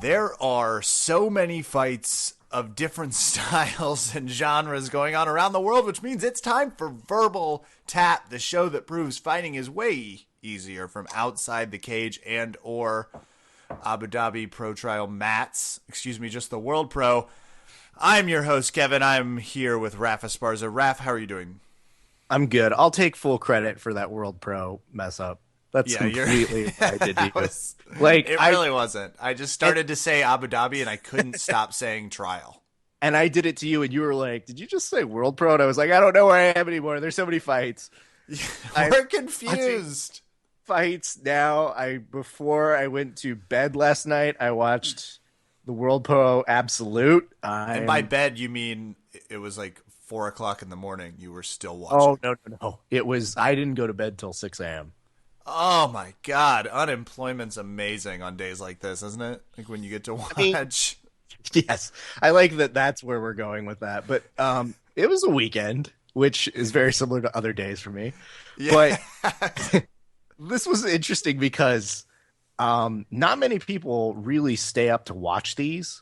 There are so many fights of different styles and genres going on around the world, which means it's time for Verbal Tap, the show that proves fighting is way easier from outside the cage and or Abu Dhabi Pro Trial mats. Excuse me, just the World Pro. I'm your host, Kevin. I'm here with Raf Esparza. Raf, how are you doing? I'm good. I'll take full credit for that World Pro mess up. That's completely what I did to you. It really wasn't. I just started to say Abu Dhabi and I couldn't stop saying trial. And I did it to you and you were like, did you just say World Pro? And I was like, I don't know where I am anymore. There's so many fights. We're confused. Fights now. Before I went to bed last night, I watched the World Pro Absolute. And by bed, you mean it was like 4 o'clock in the morning. You were still watching. Oh, no. I didn't go to bed till 6 a.m. Oh my God. Unemployment's amazing on days like this, isn't it? Like when you get to watch. Yes. I like that that's where we're going with that. But it was a weekend, which is very similar to other days for me. Yeah. But this was interesting because not many people really stay up to watch these.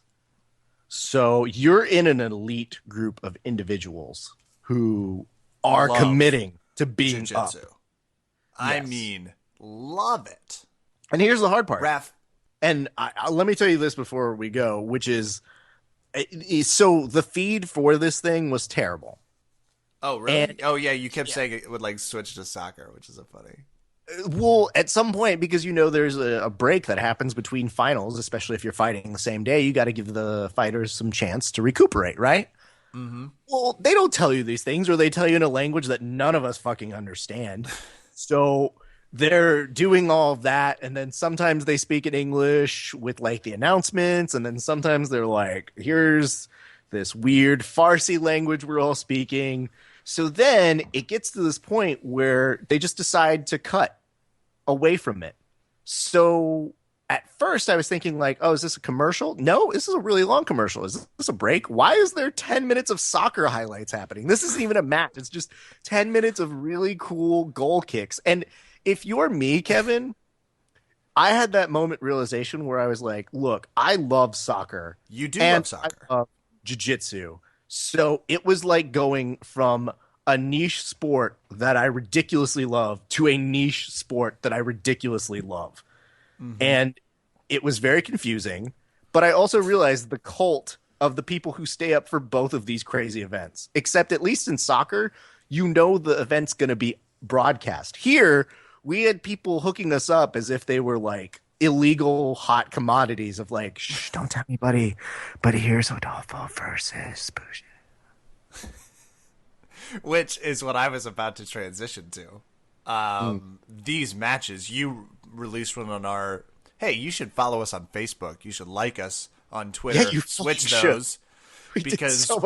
So you're in an elite group of individuals who are committing to being jiu-jitsu. Up. I Yes. mean, love it. And here's the hard part. Raf. And let me tell you this before we go, which is, so the feed for this thing was terrible. Oh, really? You kept saying it would like switch to soccer, which is funny. Well, at some point, because there's a break that happens between finals, especially if you're fighting the same day, you got to give the fighters some chance to recuperate, right? Mm-hmm. Well, they don't tell you these things, or they tell you in a language that none of us fucking understand. So they're doing all of that, and then sometimes they speak in English with like the announcements, and then sometimes they're like, here's this weird Farsi language we're all speaking. So then it gets to this point where they just decide to cut away from it. So at first I was thinking like, oh, is this a commercial? No, this is a really long commercial. Is this a break? Why is there 10 minutes of soccer highlights happening? This isn't even a match. It's just 10 minutes of really cool goal kicks. And if you're me, Kevin, I had that moment realization where I was like, look, I love soccer. You do love soccer. I love jiu-jitsu. So it was like going from a niche sport that I ridiculously love to a niche sport that I ridiculously love. Mm-hmm. And it was very confusing, but I also realized the cult of the people who stay up for both of these crazy events, except at least in soccer, the event's going to be broadcast. Here, we had people hooking us up as if they were like illegal hot commodities of like, shh, don't tell anybody, but here's Rodolfo versus Bush. Which is what I was about to transition to. These matches, you released one on our, hey, you should follow us on Facebook. You should like us on Twitter. Yeah, you switch those. Because so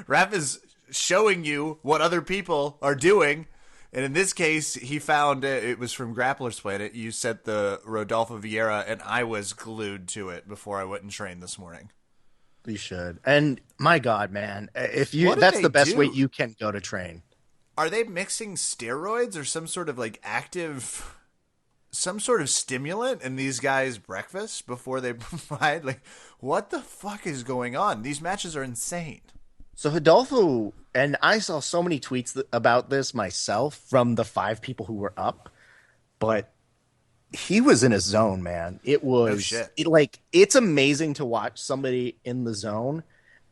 Rap is showing you what other people are doing. And in this case, he found it was from Grappler's Planet. You sent the Rodolfo Vieira, and I was glued to it before I went and trained this morning. You should. And my God, man, that's the best way you can go to train. Are they mixing steroids or some sort of some sort of stimulant in these guys' breakfast before they provide? Like, what the fuck is going on? These matches are insane. So Rodolfo, and I saw so many tweets about this myself from the 5 people who were up, but he was in a zone, man. It was it's amazing to watch somebody in the zone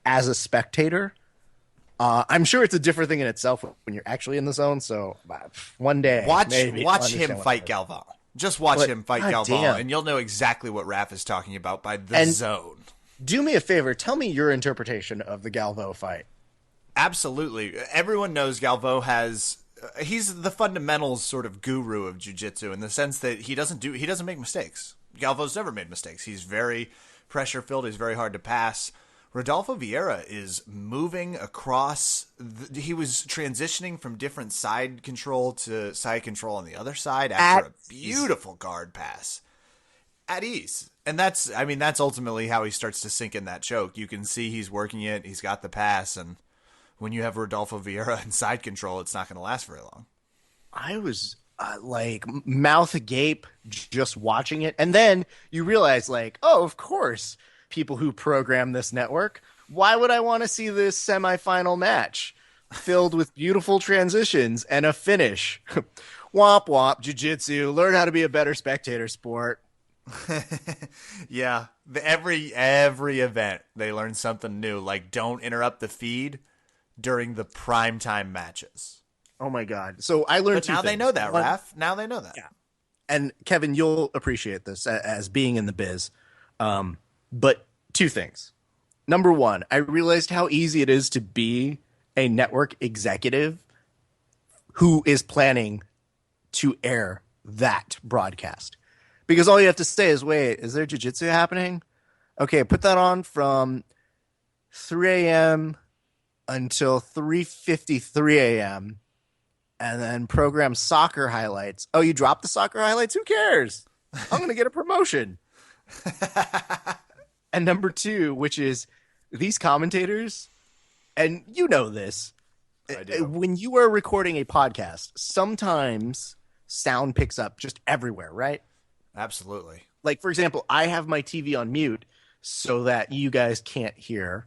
as a spectator. I'm sure it's a different thing in itself when you're actually in the zone. So one day, watch him fight Galvão. Just watch him fight Galvão, and you'll know exactly what Raph is talking about by the zone. Do me a favor. Tell me your interpretation of the Galvão fight. Absolutely. Everyone knows Galvão he's the fundamentals sort of guru of jiu-jitsu in the sense that he doesn't make mistakes. Galvão's never made mistakes. He's very pressure filled. He's very hard to pass. Rodolfo Vieira is moving across. He was transitioning from different side control to side control on the other side after a beautiful guard pass. At ease. And that's ultimately how he starts to sink in that choke. You can see he's working it. He's got the pass. And when you have Rodolfo Vieira in side control, it's not going to last very long. like mouth agape just watching it. And then you realize, like, oh, of course, people who program this network, why would I want to see this semifinal match filled with beautiful transitions and a finish? Womp womp, jiu-jitsu, learn how to be a better spectator sport. Yeah, every event they learn something new. Like, don't interrupt the feed during the primetime matches. Oh my God. So I learned But two now they things. know that, One, Raph. Now they know that. yeah. And Kevin, you'll appreciate this as being in the biz. But two things. Number one, I realized how easy it is to be a network executive who is planning to air that broadcast. Because all you have to say is, wait, is there jiu-jitsu happening? Okay, put that on from 3 a.m. until 3:53 a.m. and then program soccer highlights. Oh, you dropped the soccer highlights? Who cares? I'm going to get a promotion. And number two, which is these commentators, and you know this, I do. when you are recording a podcast, sometimes sound picks up just everywhere, right? Absolutely. Like, for example, I have my TV on mute so that you guys can't hear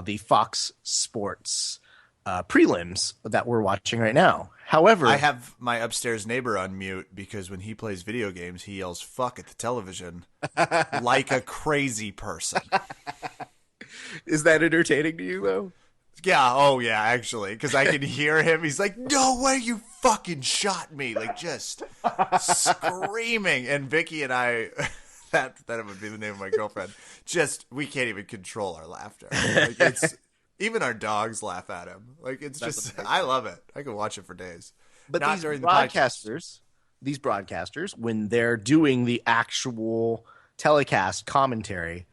the Fox Sports prelims that we're watching right now. However, I have my upstairs neighbor on mute because when he plays video games, he yells "fuck" at the television like a crazy person. is that entertaining to you, though? Yeah, oh yeah, actually, because I can hear him. He's like, "No way, you fucking shot me!" Like just screaming. And Vicky and I, that would be the name of my girlfriend. Just we can't even control our laughter. Like it's even our dogs laugh at him. Like it's That's just, amazing. I love it. I can watch it for days. But Not these during the podcast. broadcasters, when they're doing the actual telecast commentary,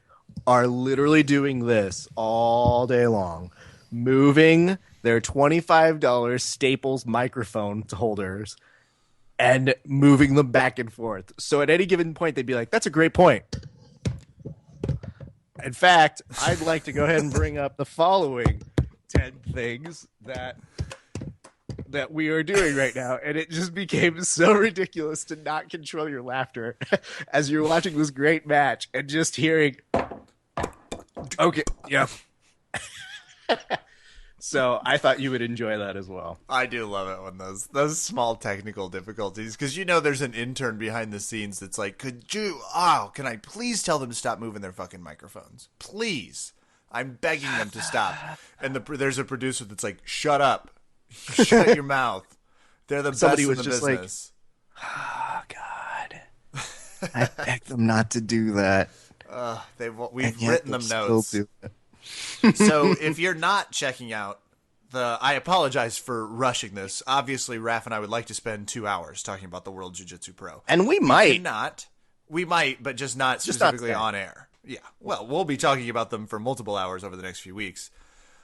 are literally doing this all day long, moving their $25 Staples microphone holders and moving them back and forth. So at any given point, they'd be like, "That's a great point." In fact, I'd like to go ahead and bring up the following 10 things that we are doing right now, and it just became so ridiculous to not control your laughter as you're watching this great match and just hearing, okay, yeah. So I thought you would enjoy that as well. I do love it when those small technical difficulties, because you know there's an intern behind the scenes that's like, can I please tell them to stop moving their fucking microphones? Please. I'm begging them to stop. And there's a producer that's like, shut up. Shut your mouth. They're the Somebody best was in the just business. Oh, God. I begged them not to do that. We've written them notes. Do it. So if you're not checking out I apologize for rushing this. Obviously, Raph and I would like to spend 2 hours talking about the World Jiu-Jitsu Pro. And we might. We might, but just not specifically on air. Yeah. Well, we'll be talking about them for multiple hours over the next few weeks.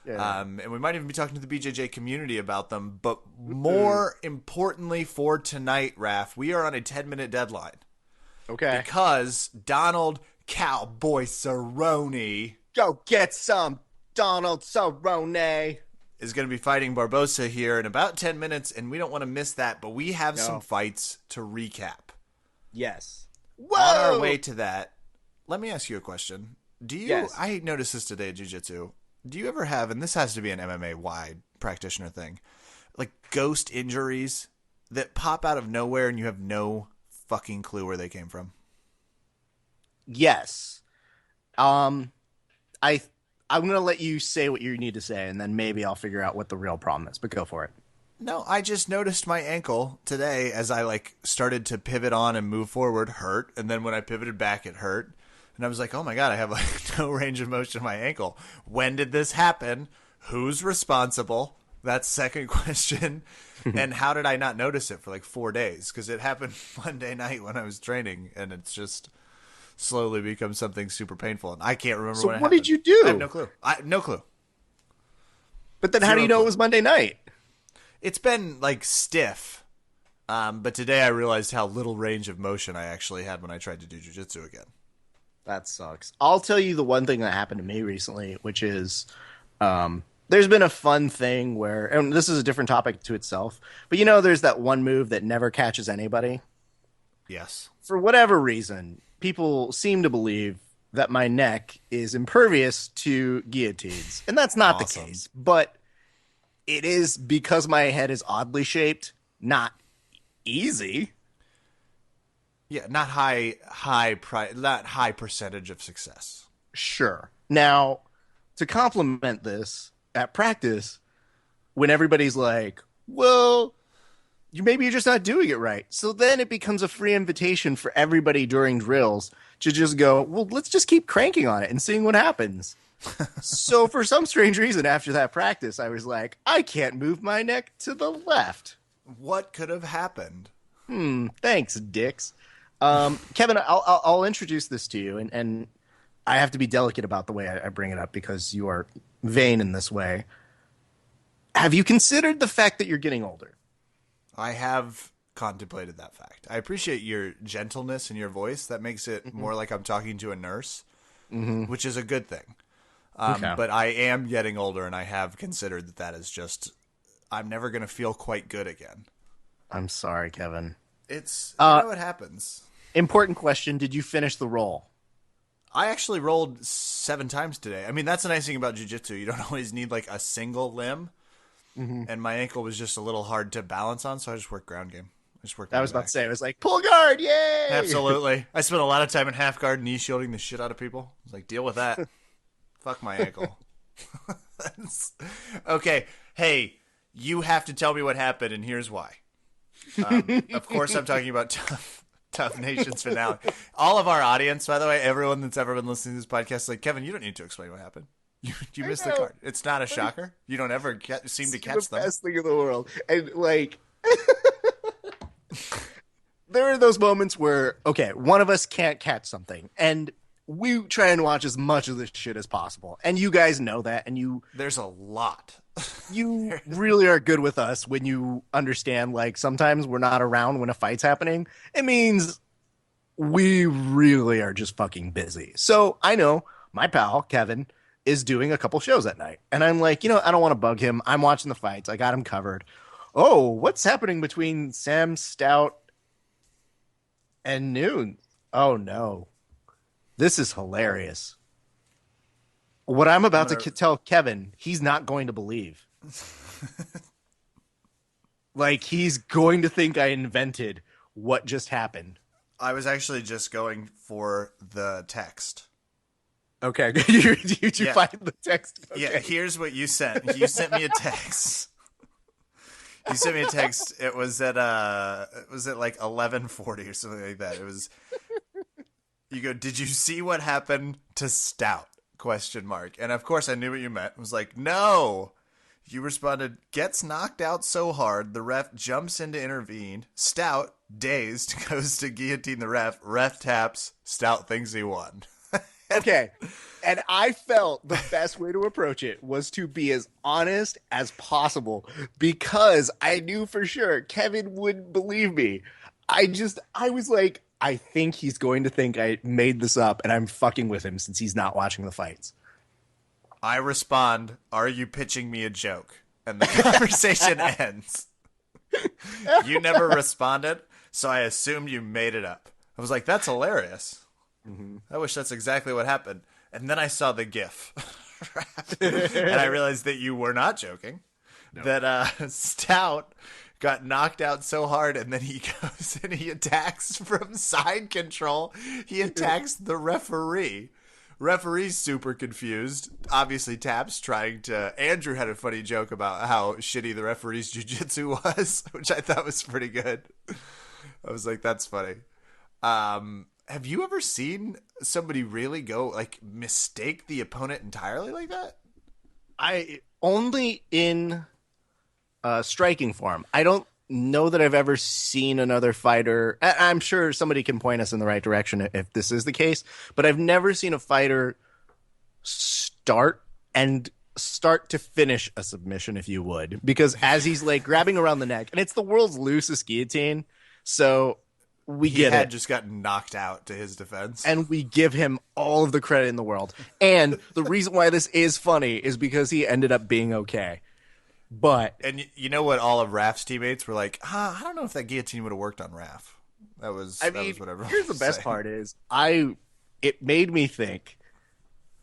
Yeah. And we might even be talking to the BJJ community about them. But more importantly for tonight, Raph, we are on a 10-minute deadline. Okay. Because Donald Cowboy Cerrone Go get some Donald Cerrone. is going to be fighting Barbosa here in about 10 minutes, and we don't want to miss that, but we have some fights to recap. Yes. Whoa! On our way to that, let me ask you a question. Yes. I noticed this today at Jiu-Jitsu. Do you ever have, and this has to be an MMA-wide practitioner thing, like ghost injuries that pop out of nowhere and you have no fucking clue where they came from? Yes. I'm going to let you say what you need to say, and then maybe I'll figure out what the real problem is, but go for it. No, I just noticed my ankle today as I started to pivot on and move forward, hurt, and then when I pivoted back, it hurt. And I was like, oh my God, I have no range of motion in my ankle. When did this happen? Who's responsible? That's second question. And how did I not notice it for 4 days? Because it happened Monday night when I was training, and it's just slowly become something super painful. And I can't remember So when it what happened. did you do? I have no clue. No clue. But then how do you know it was Monday night? It's been stiff. But today I realized how little range of motion I actually had when I tried to do jiu-jitsu again. That sucks. I'll tell you the one thing that happened to me recently, which is there's been a fun thing where, and this is a different topic to itself, but there's that one move that never catches anybody. Yes. For whatever reason, people seem to believe that my neck is impervious to guillotines. And that's not Awesome. the case. But it is, because my head is oddly shaped, not easy. Yeah, not not high percentage of success. Sure. Now, to complement this, at practice, when everybody's like, well, maybe you're just not doing it right. So then it becomes a free invitation for everybody during drills to just go, well, let's just keep cranking on it and seeing what happens. So for some strange reason, after that practice, I was like, I can't move my neck to the left. What could have happened? Thanks, dicks. Kevin, I'll introduce this to you, and I have to be delicate about the way I bring it up because you are vain in this way. Have you considered the fact that you're getting older? I have contemplated that fact. I appreciate your gentleness in your voice. That makes it more like I'm talking to a nurse, which is a good thing. Okay. But I am getting older, and I have considered that is just, I'm never going to feel quite good again. I'm sorry, Kevin. It's, it happens. Important question. Did you finish the roll? I actually rolled 7 times today. I mean, that's the nice thing about jiu-jitsu. You don't always need like a single limb. And my ankle was just a little hard to balance on, so I just worked ground game. I was about to say, it was like, pull guard, yay! Absolutely. I spent a lot of time in half guard, knee shielding the shit out of people. I was like, deal with that. Fuck my ankle. Okay, hey, you have to tell me what happened, and here's why. Of course, I'm talking about Tough Nation's finale. All of our audience, by the way, everyone that's ever been listening to this podcast, is like, Kevin, you don't need to explain what happened. You missed the card. It's not a shocker. You don't ever seem to catch them. The best thing in the world. And like, there are those moments where, okay, one of us can't catch something, and we try and watch as much of this shit as possible. And you guys know that, and there's a lot. You really are good with us when you understand, like, sometimes we're not around when a fight's happening. It means we really are just fucking busy. So I know my pal, Kevin, is doing a couple shows at night. And I'm like, I don't want to bug him. I'm watching the fights. I got him covered. Oh, what's happening between Sam Stout and Noon? Oh, no. This is hilarious. What I'm about to tell Kevin, he's not going to believe. Like, he's going to think I invented what just happened. I was actually just going for the text. Okay. Did you find the text? Okay. Yeah, here's what you sent. You sent me a text. You sent me a text. It was at like 11:40 or something like that. It was. You go, did you see what happened to Stout? ? And of course I knew what you meant. I was like, no. You responded, gets knocked out so hard, the ref jumps in to intervene. Stout, dazed, goes to guillotine the ref. Ref taps. Stout thinks he won. Okay. And I felt the best way to approach it was to be as honest as possible because I knew for sure Kevin wouldn't believe me. I was like, I think he's going to think I made this up and I'm fucking with him since he's not watching the fights. I respond, are you pitching me a joke? And the conversation ends. You never responded, so I assumed you made it up. I was like, that's hilarious. Mm-hmm. I wish that's exactly what happened. And then I saw the GIF. And I realized that you were not joking. No. That Stout got knocked out so hard, and then he goes and he attacks from side control. He attacks the referee. Referee's super confused. Obviously, taps trying to. Andrew had a funny joke about how shitty the referee's jiu-jitsu was, which I thought was pretty good. I was like, that's funny. Have you ever seen somebody really go, like, mistake the opponent entirely like that? I only in striking form. I don't know that I've ever seen another fighter. I'm sure somebody can point us in the right direction if this is the case, but I've never seen a fighter start to finish a submission, if you would, because as he's like grabbing around the neck, and it's the world's loosest guillotine, so We he get had it. just gotten knocked out, to his defense. And we give him all of the credit in the world. And the reason why this is funny is because he ended up being okay. But And you know what? All of Raph's teammates were like, I don't know if that guillotine would have worked on Raph. That was whatever. Here's the best part is it made me think,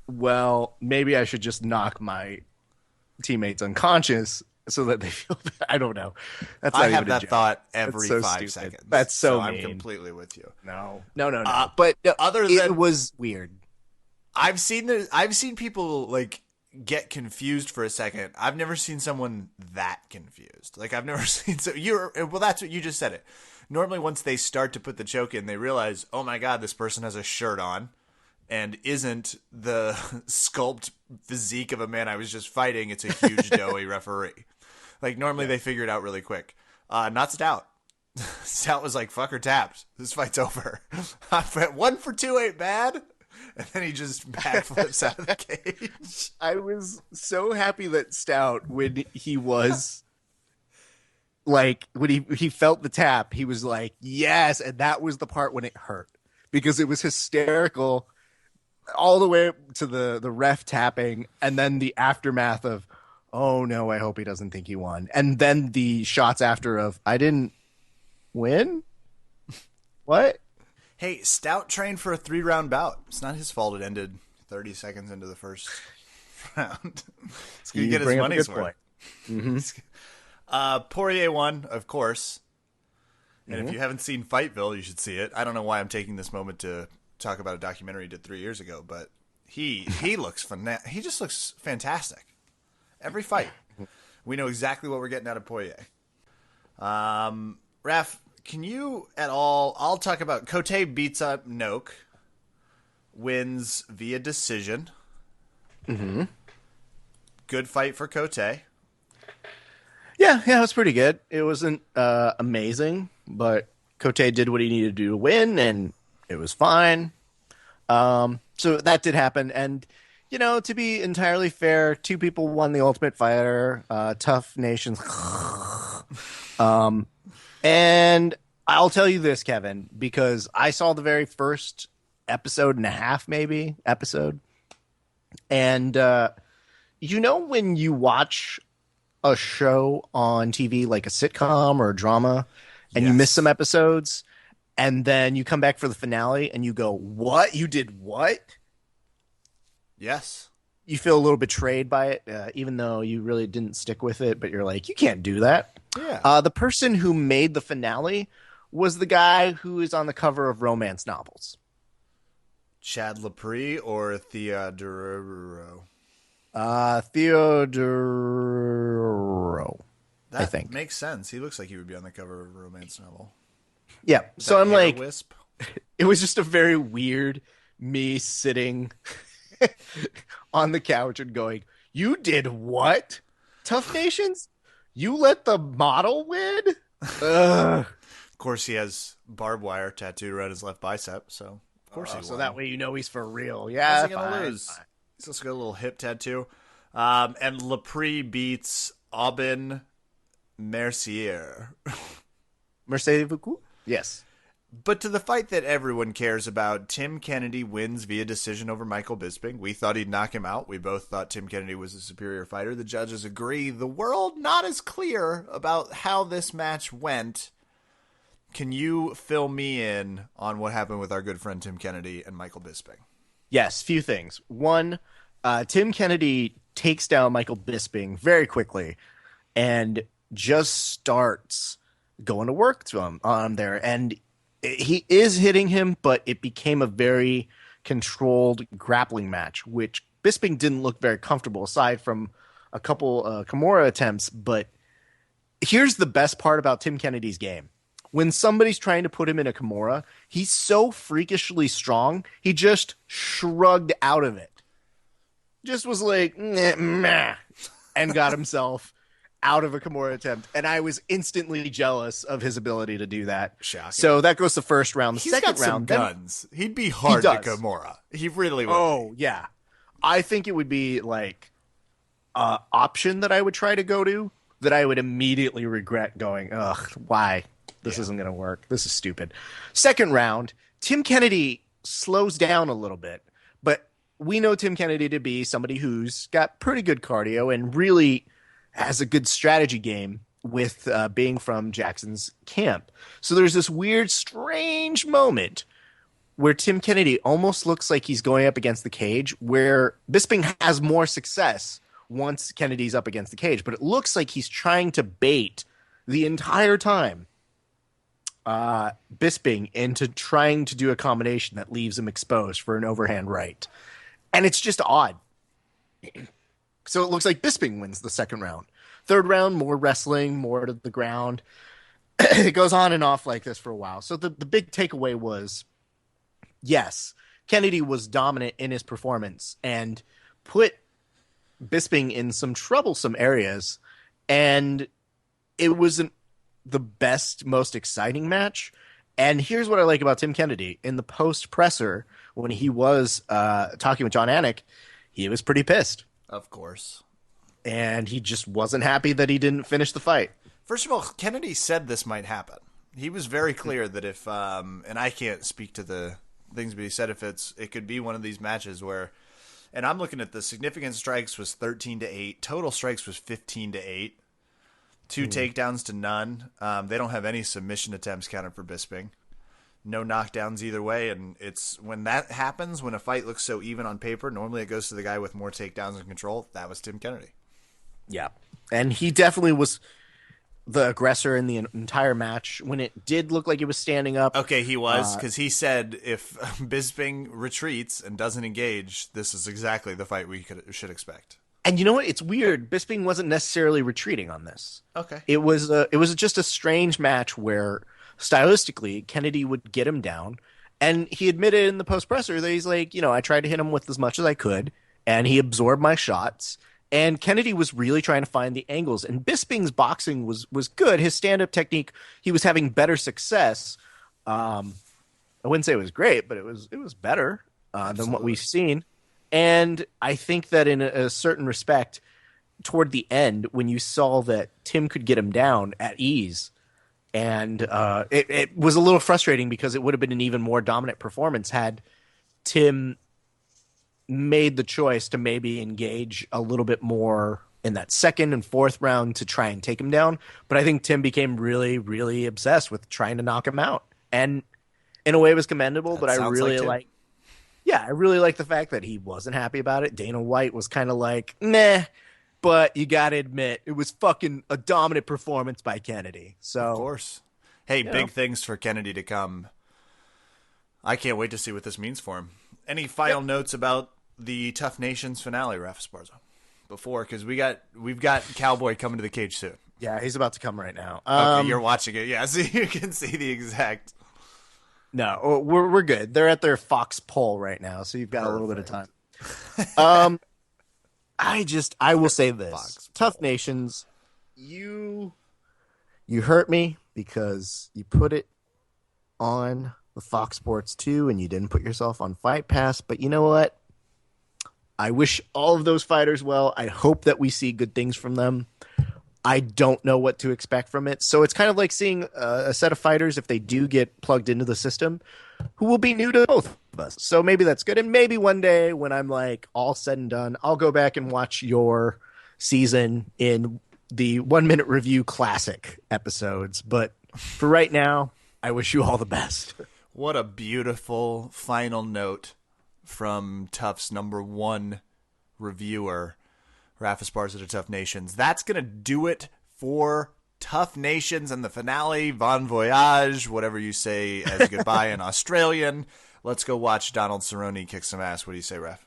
well, maybe I should just knock my teammates unconscious so that they feel bad. I don't know. That's I not have even a that joke. thought every That's so 5 stupid. seconds. That's so I'm mean. completely with you. No. But other it than was weird. I've seen people like get confused for a second. I've never seen someone that confused. Like I've never seen that's what you just said it. Normally once they start to put the choke in, they realize, "Oh my god, this person has a shirt on and isn't the sculpt physique of a man I was just fighting. It's a huge doughy referee." Like normally they figure it out really quick. Not Stout. Stout was like, "Fucker tapped. This fight's over." 1 for 2 ain't bad. And then he just backflips out of the cage. I was so happy that Stout, when he was like, when he felt the tap, he was like, yes. And that was the part when it hurt because it was hysterical all the way to the ref tapping. And then the aftermath of, oh no, I hope he doesn't think he won. And then the shots after of, I didn't win? What? Hey, Stout trained for a 3-round bout. It's not his fault it ended 30 seconds into the first round. It's going to get his money's worth. Mm-hmm. Poirier won, of course. And if you haven't seen Fightville, you should see it. I don't know why I'm taking this moment to talk about a documentary he did 3 years ago, but he looks he just looks fantastic. Every fight. We know exactly what we're getting out of Poirier. Raph, can you at all... I'll talk about... Cote beats up Noak. Wins via decision. Mm-hmm. Good fight for Cote. Yeah, it was pretty good. It wasn't amazing, but Cote did what he needed to do to win, and it was fine. So that did happen, and to be entirely fair, 2 people won the Ultimate Fighter, Tough Nations. And I'll tell you this, Kevin, because I saw the very first episode and a half, and when you watch a show on TV like a sitcom or a drama, and you miss some episodes, and then you come back for the finale, and you go, "What? You did what?" Yes. You feel a little betrayed by it, even though you really didn't stick with it, but you're like, you can't do that. Yeah. The person who made the finale was the guy who is on the cover of romance novels. Chad Lepre or Theodoro? Theodoro. That I think. Makes sense. He looks like he would be on the cover of a romance novel. Yeah. So I'm like, Wisp? It was just a very weird me sitting on the couch and going, "You did what? Tough Nations? You let the model win?" Ugh. Of course, he has barbed wire tattooed around his left bicep, so of course he won. So that way he's for real. Yeah, how's he gonna lose? Fine. He's also got a little hip tattoo. And Lepre beats Aubin Mercier. Mercedes beaucoup? Yes. But to the fight that everyone cares about, Tim Kennedy wins via decision over Michael Bisping. We thought he'd knock him out. We both thought Tim Kennedy was a superior fighter. The judges agree. The world not as clear about how this match went. Can you fill me in on what happened with our good friend Tim Kennedy and Michael Bisping? Yes, few things. One, Tim Kennedy takes down Michael Bisping very quickly and just starts going to work to him on there. And he is hitting him, but it became a very controlled grappling match, which Bisping didn't look very comfortable aside from a couple Kimura attempts. But here's the best part about Tim Kennedy's game. When somebody's trying to put him in a Kimura, he's so freakishly strong, he just shrugged out of it. Just was like, meh, and got himself out of a Kimura attempt. And I was instantly jealous of his ability to do that. Shocking. So that goes the first round. The He's second got some round, guns. He'd be hard to Kimura. He really would. Oh, yeah. I think it would be like an option that I would try to go to that I would immediately regret going, ugh, why? This isn't going to work. This is stupid. Second round, Tim Kennedy slows down a little bit, but we know Tim Kennedy to be somebody who's got pretty good cardio and really has a good strategy game with being from Jackson's camp. So there's this weird, strange moment where Tim Kennedy almost looks like he's going up against the cage, where Bisping has more success once Kennedy's up against the cage, but it looks like he's trying to bait the entire time Bisping into trying to do a combination that leaves him exposed for an overhand right. And it's just odd. So it looks like Bisping wins the second round. Third round, more wrestling, more to the ground. It goes on and off like this for a while. So the big takeaway was, yes, Kennedy was dominant in his performance and put Bisping in some troublesome areas. And it wasn't the best, most exciting match. And here's what I like about Tim Kennedy. In the post-presser, when he was talking with John Anik, he was pretty pissed. Of course. And he just wasn't happy that he didn't finish the fight. First of all, Kennedy said this might happen. He was very clear that if, and I can't speak to the things, but he said it could be one of these matches where, and I'm looking at the significant strikes was 13-8, total strikes was 15-8, 2 takedowns to none. They don't have any submission attempts counted for Bisping. No knockdowns either way, and it's when that happens, when a fight looks so even on paper, normally it goes to the guy with more takedowns and control. That was Tim Kennedy. Yeah, and he definitely was the aggressor in the entire match. When it did look like he was standing up. Okay, he was, because he said if Bisping retreats and doesn't engage, this is exactly the fight we should expect. And you know what? It's weird. Bisping wasn't necessarily retreating on this. Okay. It was just a strange match where stylistically Kennedy would get him down, and he admitted in the post presser that he's like, I tried to hit him with as much as I could, and he absorbed my shots. And Kennedy was really trying to find the angles, and Bisping's boxing was good. His stand-up technique, he was having better success. I wouldn't say it was great, but it was better than what we've seen. And I think that in a certain respect, toward the end, when you saw that Tim could get him down at ease, and it was a little frustrating because it would have been an even more dominant performance had Tim made the choice to maybe engage a little bit more in that second and fourth round to try and take him down. But I think Tim became really, really obsessed with trying to knock him out. And in a way it was commendable, but I really I really like the fact that he wasn't happy about it. Dana White was kind of like, meh, but you got to admit it was fucking a dominant performance by Kennedy. So, of course. Hey, big things for Kennedy to come. I can't wait to see what this means for him. Any final notes about the Tough Nations finale, Rafa Esparza? Because we've got Cowboy coming to the cage soon. Yeah, he's about to come right now. Okay, you're watching it. Yeah, so you can see the exact. No, we're good. They're at their Fox poll right now, so you've got a little bit of time. I will say this: Fox Tough Nations, you hurt me because you put it on the Fox Sports 2 and you didn't put yourself on Fight Pass. But you know what? I wish all of those fighters well. I hope that we see good things from them. I don't know what to expect from it. So it's kind of like seeing a set of fighters, if they do get plugged into the system, who will be new to both of us. So maybe that's good. And maybe one day when I'm like all said and done, I'll go back and watch your season in the 1 minute review classic episodes. But for right now, I wish you all the best. What a beautiful final note from Tough's #1 reviewer, Rafa Esparza to Tough Nations. That's going to do it for Tough Nations and the finale. Bon voyage, whatever you say as goodbye in Australian. Let's go watch Donald Cerrone kick some ass. What do you say, Raf?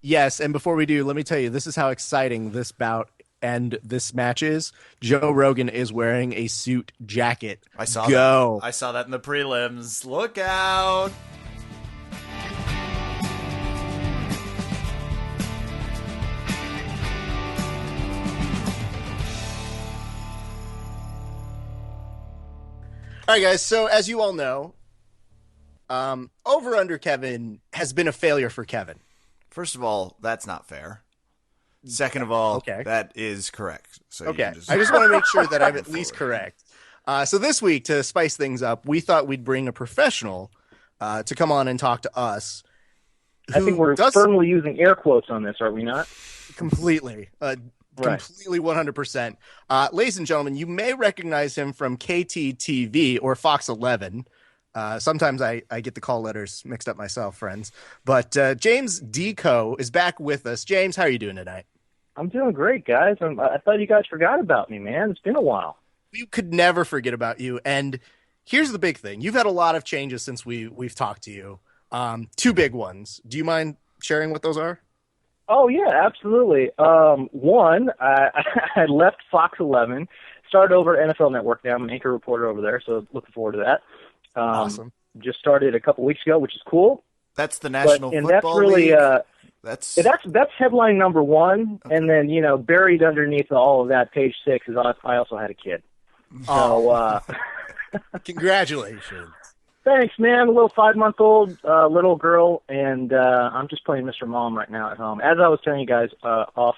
Yes, and before we do, let me tell you, this is how exciting this bout and this match is. Joe Rogan is wearing a suit jacket. I saw that. I saw that in the prelims. Look out. All right, guys. So as you all know, Over Under Kevin has been a failure for Kevin. First of all, that's not fair. Second of all, okay, that is correct. So okay, I just want to make sure that I'm at least correct. So this week, to spice things up, we thought we'd bring a professional to come on and talk to us. I think we're firmly using air quotes on this, are we not? Completely. Right. Completely 100%. Ladies and gentlemen, you may recognize him from KTTV or Fox 11. Sometimes I get the call letters mixed up myself, friends. But James D Koh is back with us. James, how are you doing tonight? I'm doing great, guys. I thought you guys forgot about me, man. It's been a while. We could never forget about you. And here's the big thing. You've had a lot of changes since we've talked to you. Two big ones. Do you mind sharing what those are? Oh, yeah, absolutely. One, I left Fox 11, started over at NFL Network now. I'm an anchor reporter over there, so looking forward to that. Awesome. Just started a couple weeks ago, which is cool. That's the National Football League. That's headline number one, okay. And then buried underneath all of that, page 6 is I also had a kid. So congratulations. Thanks, man. A little 5-month-old little girl, and I'm just playing Mr. Mom right now at home. As I was telling you guys off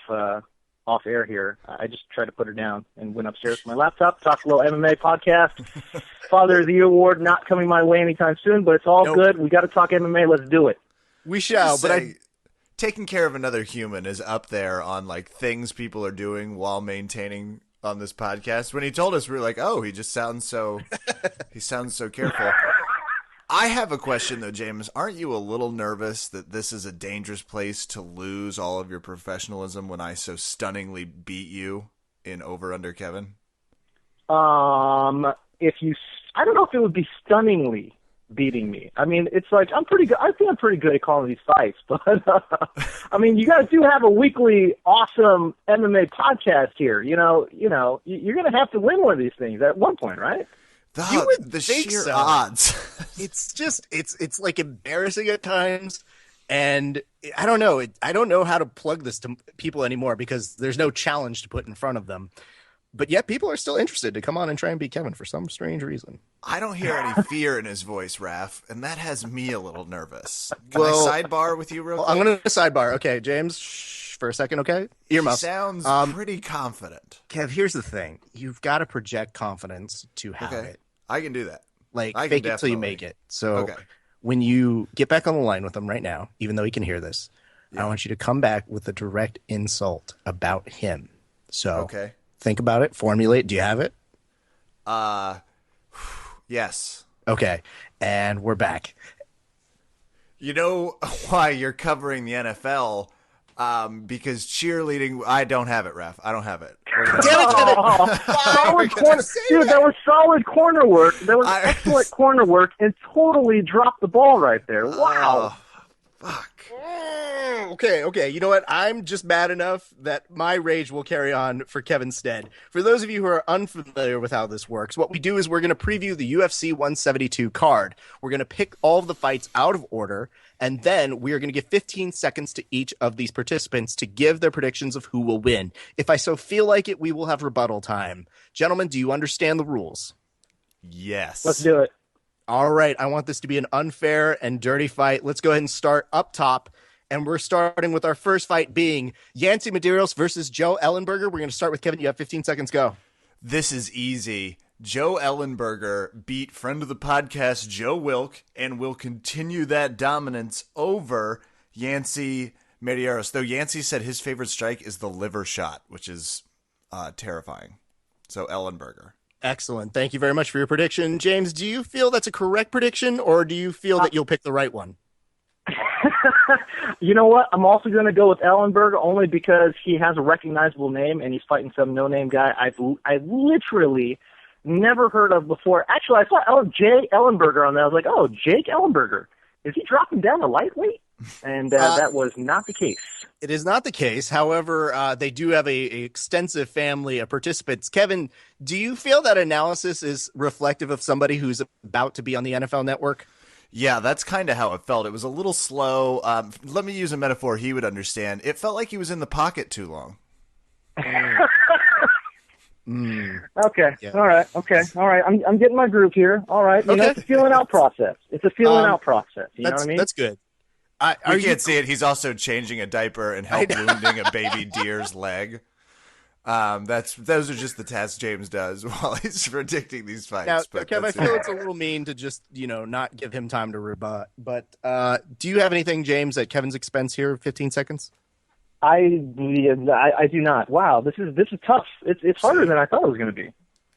air here, I just tried to put her down and went upstairs to my laptop, talked a little MMA podcast. Father of the Year award not coming my way anytime soon, but it's all good. We got to talk MMA. Let's do it. We shall. But taking care of another human is up there on like things people are doing while maintaining on this podcast. When he told us, we were like, oh, he sounds so careful. I have a question, though, James. Aren't you a little nervous that this is a dangerous place to lose all of your professionalism when I so stunningly beat you in Over Under Kevin? I don't know if it would be stunningly beating me. I mean, it's like I'm pretty good. I think I'm pretty good at calling these fights, but I mean, you guys do have a weekly awesome MMA podcast here. You're going to have to win one of these things at one point, right? The sheer odds. It's just it's like embarrassing at times, and I don't know. I don't know how to plug this to people anymore because there's no challenge to put in front of them. But yet people are still interested to come on and try and beat Kevin for some strange reason. I don't hear any fear in his voice, Raph, and that has me a little nervous. Can I sidebar with you real quick? I'm going to sidebar. Okay, James, for a second, okay? Earmuffs. Sounds pretty confident. Kev, here's the thing. You've got to project confidence to have it. I can do that. Fake it till you make it. So when you get back on the line with him right now, even though he can hear this, I want you to come back with a direct insult about him. So think about it. Formulate. Do you have it? Yes. Okay. And we're back. You know why you're covering the NFL? Because cheerleading, I don't have it, Raph. I don't have it. Damn it, solid corner, dude. That was solid corner work. That was excellent corner work, and totally dropped the ball right there. Wow. Fuck. Okay. You know what? I'm just mad enough that my rage will carry on for Kevin's stead. For those of you who are unfamiliar with how this works, what we do is we're going to preview the UFC 172 card. We're going to pick all of the fights out of order, and then we are going to give 15 seconds to each of these participants to give their predictions of who will win. If I so feel like it, we will have rebuttal time. Gentlemen, do you understand the rules? Yes. Let's do it. All right. I want this to be an unfair and dirty fight. Let's go ahead and start up top. And we're starting with our first fight being Yancy Medeiros versus Joe Ellenberger. We're going to start with Kevin. You have 15 seconds. Go. This is easy. Joe Ellenberger beat friend of the podcast Joe Wilk and will continue that dominance over Yancy Medeiros. Though Yancy said his favorite strike is the liver shot, which is terrifying. So Ellenberger. Excellent. Thank you very much for your prediction. James, do you feel that's a correct prediction, or do you feel that you'll pick the right one? You know what? I'm also going to go with Ellenberger only because he has a recognizable name and he's fighting some no-name guy I literally never heard of before. Actually, I saw Jay Ellenberger on there. I was like, oh, Jake Ellenberger. Is he dropping down to lightweight? And that was not the case. It is not the case. However, they do have a extensive family of participants. Kevin, do you feel that analysis is reflective of somebody who's about to be on the NFL Network? Yeah, that's kind of how it felt. It was a little slow. Let me use a metaphor he would understand. It felt like he was in the pocket too long. Okay. Yeah. All right. Okay. All right. I'm getting my groove here. All right. You know, it's a feeling out process. It's a feeling out process. You know what I mean? That's good. You can't see it. He's also changing a diaper and help wounding a baby deer's leg. Those are just the tasks James does while he's predicting these fights. Now, But Kev, I feel it's a little mean to just, not give him time to rebut. But do you have anything, James, at Kevin's expense here? 15 seconds? I do not. Wow, this is tough. It's harder than I thought it was going to be.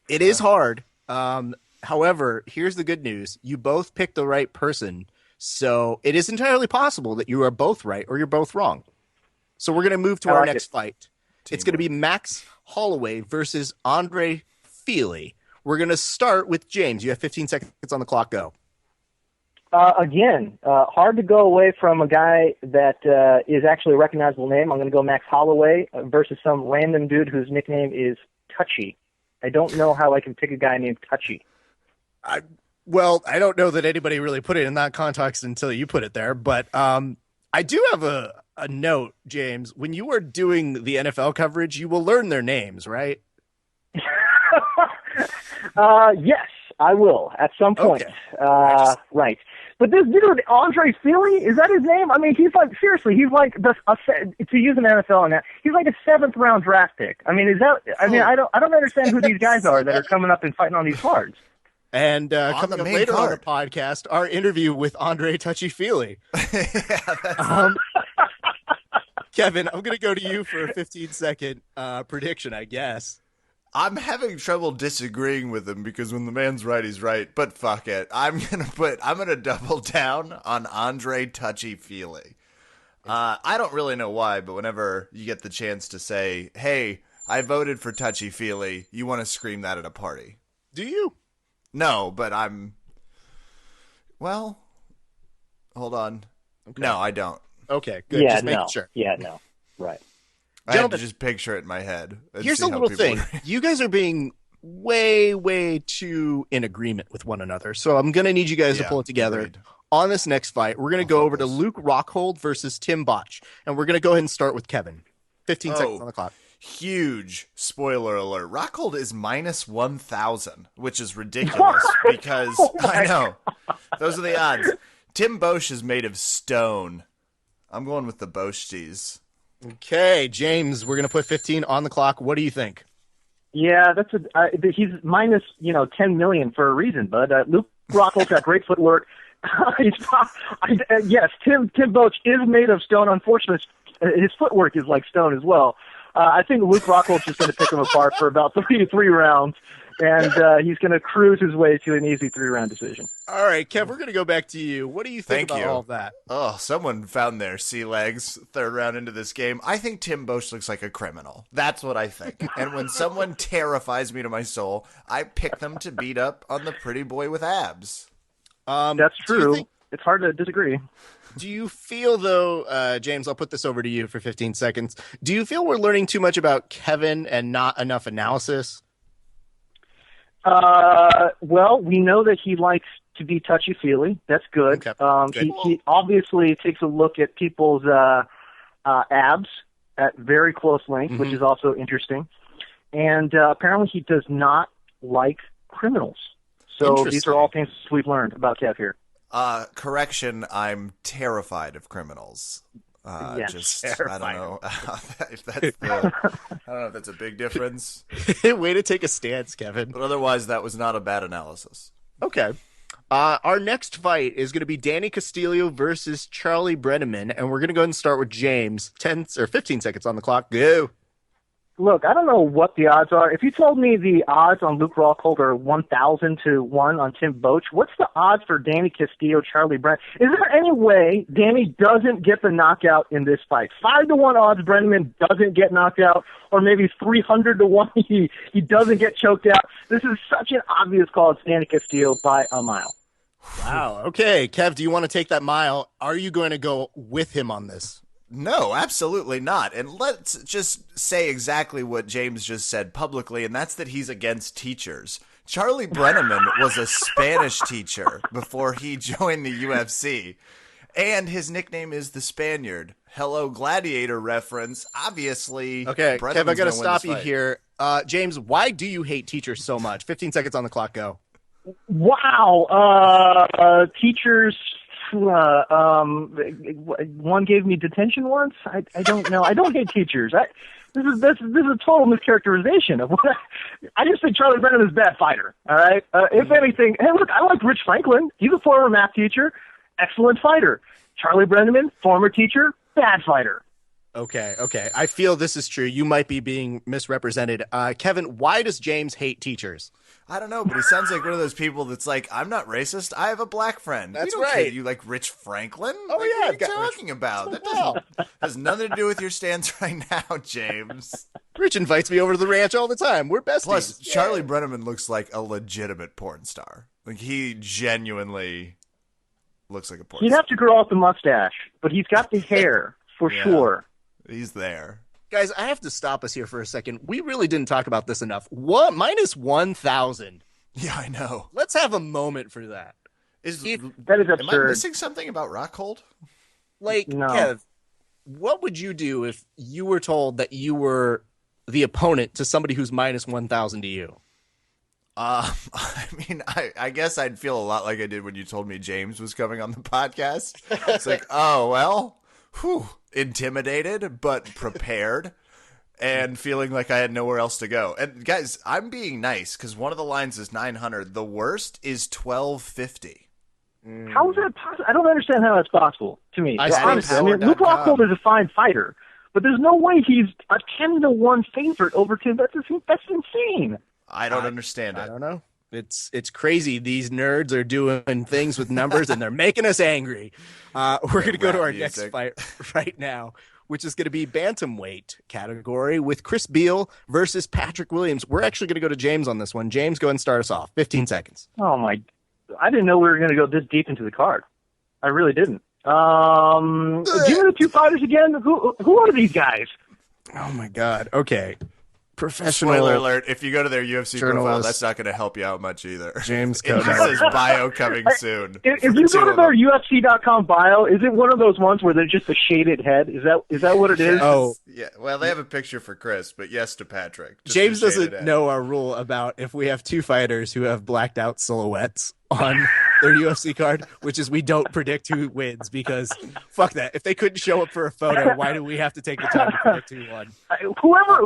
It is hard. However, here's the good news. You both picked the right person. So it is entirely possible that you are both right or you're both wrong. So we're going to move to our next fight. It's going to be Max Holloway versus Andre Feely. We're going to start with James. You have 15 seconds on the clock. Go. Again, hard to go away from a guy that is actually a recognizable name. I'm going to go Max Holloway versus some random dude whose nickname is Touchy. I don't know how I can pick a guy named Touchy. I don't know that anybody really put it in that context until you put it there. But I do have a note, James. When you are doing the NFL coverage, you will learn their names, right? Yes, I will at some point. Okay. Right. But this dude, Andre Feely, is that his name? I mean, he's like, seriously, he's like, to use an NFL on that, he's like a 7th-round draft pick. I mean, I don't understand who these guys are that are coming up and fighting on these cards. And coming up later on the podcast, our interview with Andre Touchy-Feely. Kevin, I'm going to go to you for a 15-second prediction, I guess. I'm having trouble disagreeing with him because when the man's right, he's right. But fuck it, I'm gonna double down on Andre Touchy-Feely. I don't really know why, but whenever you get the chance to say, "Hey, I voted for Touchy-Feely," you want to scream that at a party. Do you? No, but well, hold on. Okay. No, I don't. Okay, good. Yeah, just making sure. Yeah, no. Right. I had to just picture it in my head. Here's a little thing. You guys are being way, way too in agreement with one another. So I'm going to need you guys to pull it together. Agreed. On this next fight, we're going to go over to Luke Rockhold versus Tim Botch. And we're going to go ahead and start with Kevin. 15 seconds on the clock. Huge spoiler alert. Rockhold is minus 1,000, which is ridiculous because I know. Those are the odds. Tim Bosch is made of stone. I'm going with the Boschties. Okay, James, we're going to put 15 on the clock. What do you think? Yeah, he's minus 10 million for a reason, bud. Luke Rockhold's got great footwork. Yes, Tim Boach is made of stone. Unfortunately, his footwork is like stone as well. I think Luke Rockhold's just going to pick him apart for about three rounds, and he's going to cruise his way to an easy 3-round decision. All right, Kev, we're going to go back to you. What do you think about all of that? Oh, someone found their sea legs 3rd round into this game. I think Tim Bosch looks like a criminal. That's what I think. And when someone terrifies me to my soul, I pick them to beat up on the pretty boy with abs. That's true. It's hard to disagree. Do you feel, though, James, I'll put this over to you for 15 seconds. Do you feel we're learning too much about Kevin and not enough analysis? Well, we know that he likes to be touchy-feely. That's good. Okay. He obviously takes a look at people's abs at very close length, which is also interesting. And apparently he does not like criminals. So these are all things we've learned about Kev here. Correction, I'm terrified of criminals. Yes, terrified. I don't know if that's a big difference. Way to take a stance, Kevin. But otherwise, that was not a bad analysis. Okay. Our next fight is going to be Danny Castillo versus Charlie Brenneman, and we're going to go ahead and start with James. 15 seconds on the clock. Go. Look, I don't know what the odds are. If you told me the odds on Luke Rockhold are 1,000 to 1 on Tim Boach, what's the odds for Danny Castillo, Charlie Brent? Is there any way Danny doesn't get the knockout in this fight? 5 to 1 odds Brenneman doesn't get knocked out, or maybe 300 to 1 he doesn't get choked out. This is such an obvious call. It's Danny Castillo by a mile. Wow. Okay, Kev, do you want to take that mile? Are you going to go with him on this? No, absolutely not. And let's just say exactly what James just said publicly, and that's that he's against teachers. Charlie Brenneman was a Spanish teacher before he joined the UFC, and his nickname is the Spaniard. Hello, Gladiator reference. Obviously, okay, Kev, I got to stop you here. James, why do you hate teachers so much? 15 seconds on the clock, go. Wow. Teachers... one gave me detention once. I don't know. I don't hate teachers. This is a total mischaracterization of what I just think Charlie Brennan is a bad fighter. All right. If anything, hey, look, I like Rich Franklin. He's a former math teacher, excellent fighter. Charlie Brennan, former teacher, bad fighter. Okay. I feel this is true. You might be being misrepresented. Kevin, why does James hate teachers? I don't know, but he sounds like one of those people that's like, I'm not racist. I have a black friend. That's we don't right. care. You like Rich Franklin? Oh, like, yeah, What I've are got you Rich- talking about? That Wow. has nothing to do with your stance right now, James. Rich invites me over to the ranch all the time. We're besties. Plus, Yeah. Charlie Brenneman looks like a legitimate porn star. Like, he genuinely looks like a porn He'd star. have to grow out the mustache, but he's got the hair for Yeah. sure. He's there. Guys, I have to stop us here for a second. We really didn't talk about this enough. What? Minus 1,000. Yeah, I know. Let's have a moment for that. That is That is Am I absurd. missing something about Rockhold? Like, No. Kev, what would you do if you were told that you were the opponent to somebody who's minus 1,000 to you? I mean, I guess I'd feel a lot like I did when you told me James was coming on the podcast. It's like, oh, well, intimidated, but prepared. And feeling like I had nowhere else to go. And guys, I'm being nice because one of the lines is 900. The worst is 1250. How is that possible? I don't understand how that's possible to me. I Honestly, I mean, think Luke so. Rockhold is a fine fighter, but there's no way he's a 10-1 favorite over Tim. That's insane. I don't understand I it. don't know. It's crazy. These nerds are doing things with numbers and they're making us angry. We're going to go to rap our music. next fight right now, which is going to be bantamweight category with Chris Beal versus Patrick Williams. We're actually going to go to James on this one. James, go ahead and start us off. 15 seconds. Oh my! I didn't know we were going to go this deep into the card. I really didn't. Give me the two fighters again. Who are these guys? Oh my God. Okay. Professional. Spoiler alert, if you go to their UFC profile, Journalist. that's not going to help you out much either. James It Koh. just says bio coming soon. If for you two go to of their them. UFC.com bio, is it one of those ones where they're just a shaded head? Is that what it is? Yes. Oh. Yeah. Well, they have a picture for Chris, but yes to Patrick. Just James a shaded doesn't head. know our rule about if we have two fighters who have blacked out silhouettes on their UFC card, which is we don't predict who wins because fuck that. If they couldn't show up for a photo, why do we have to take the time to predict who won?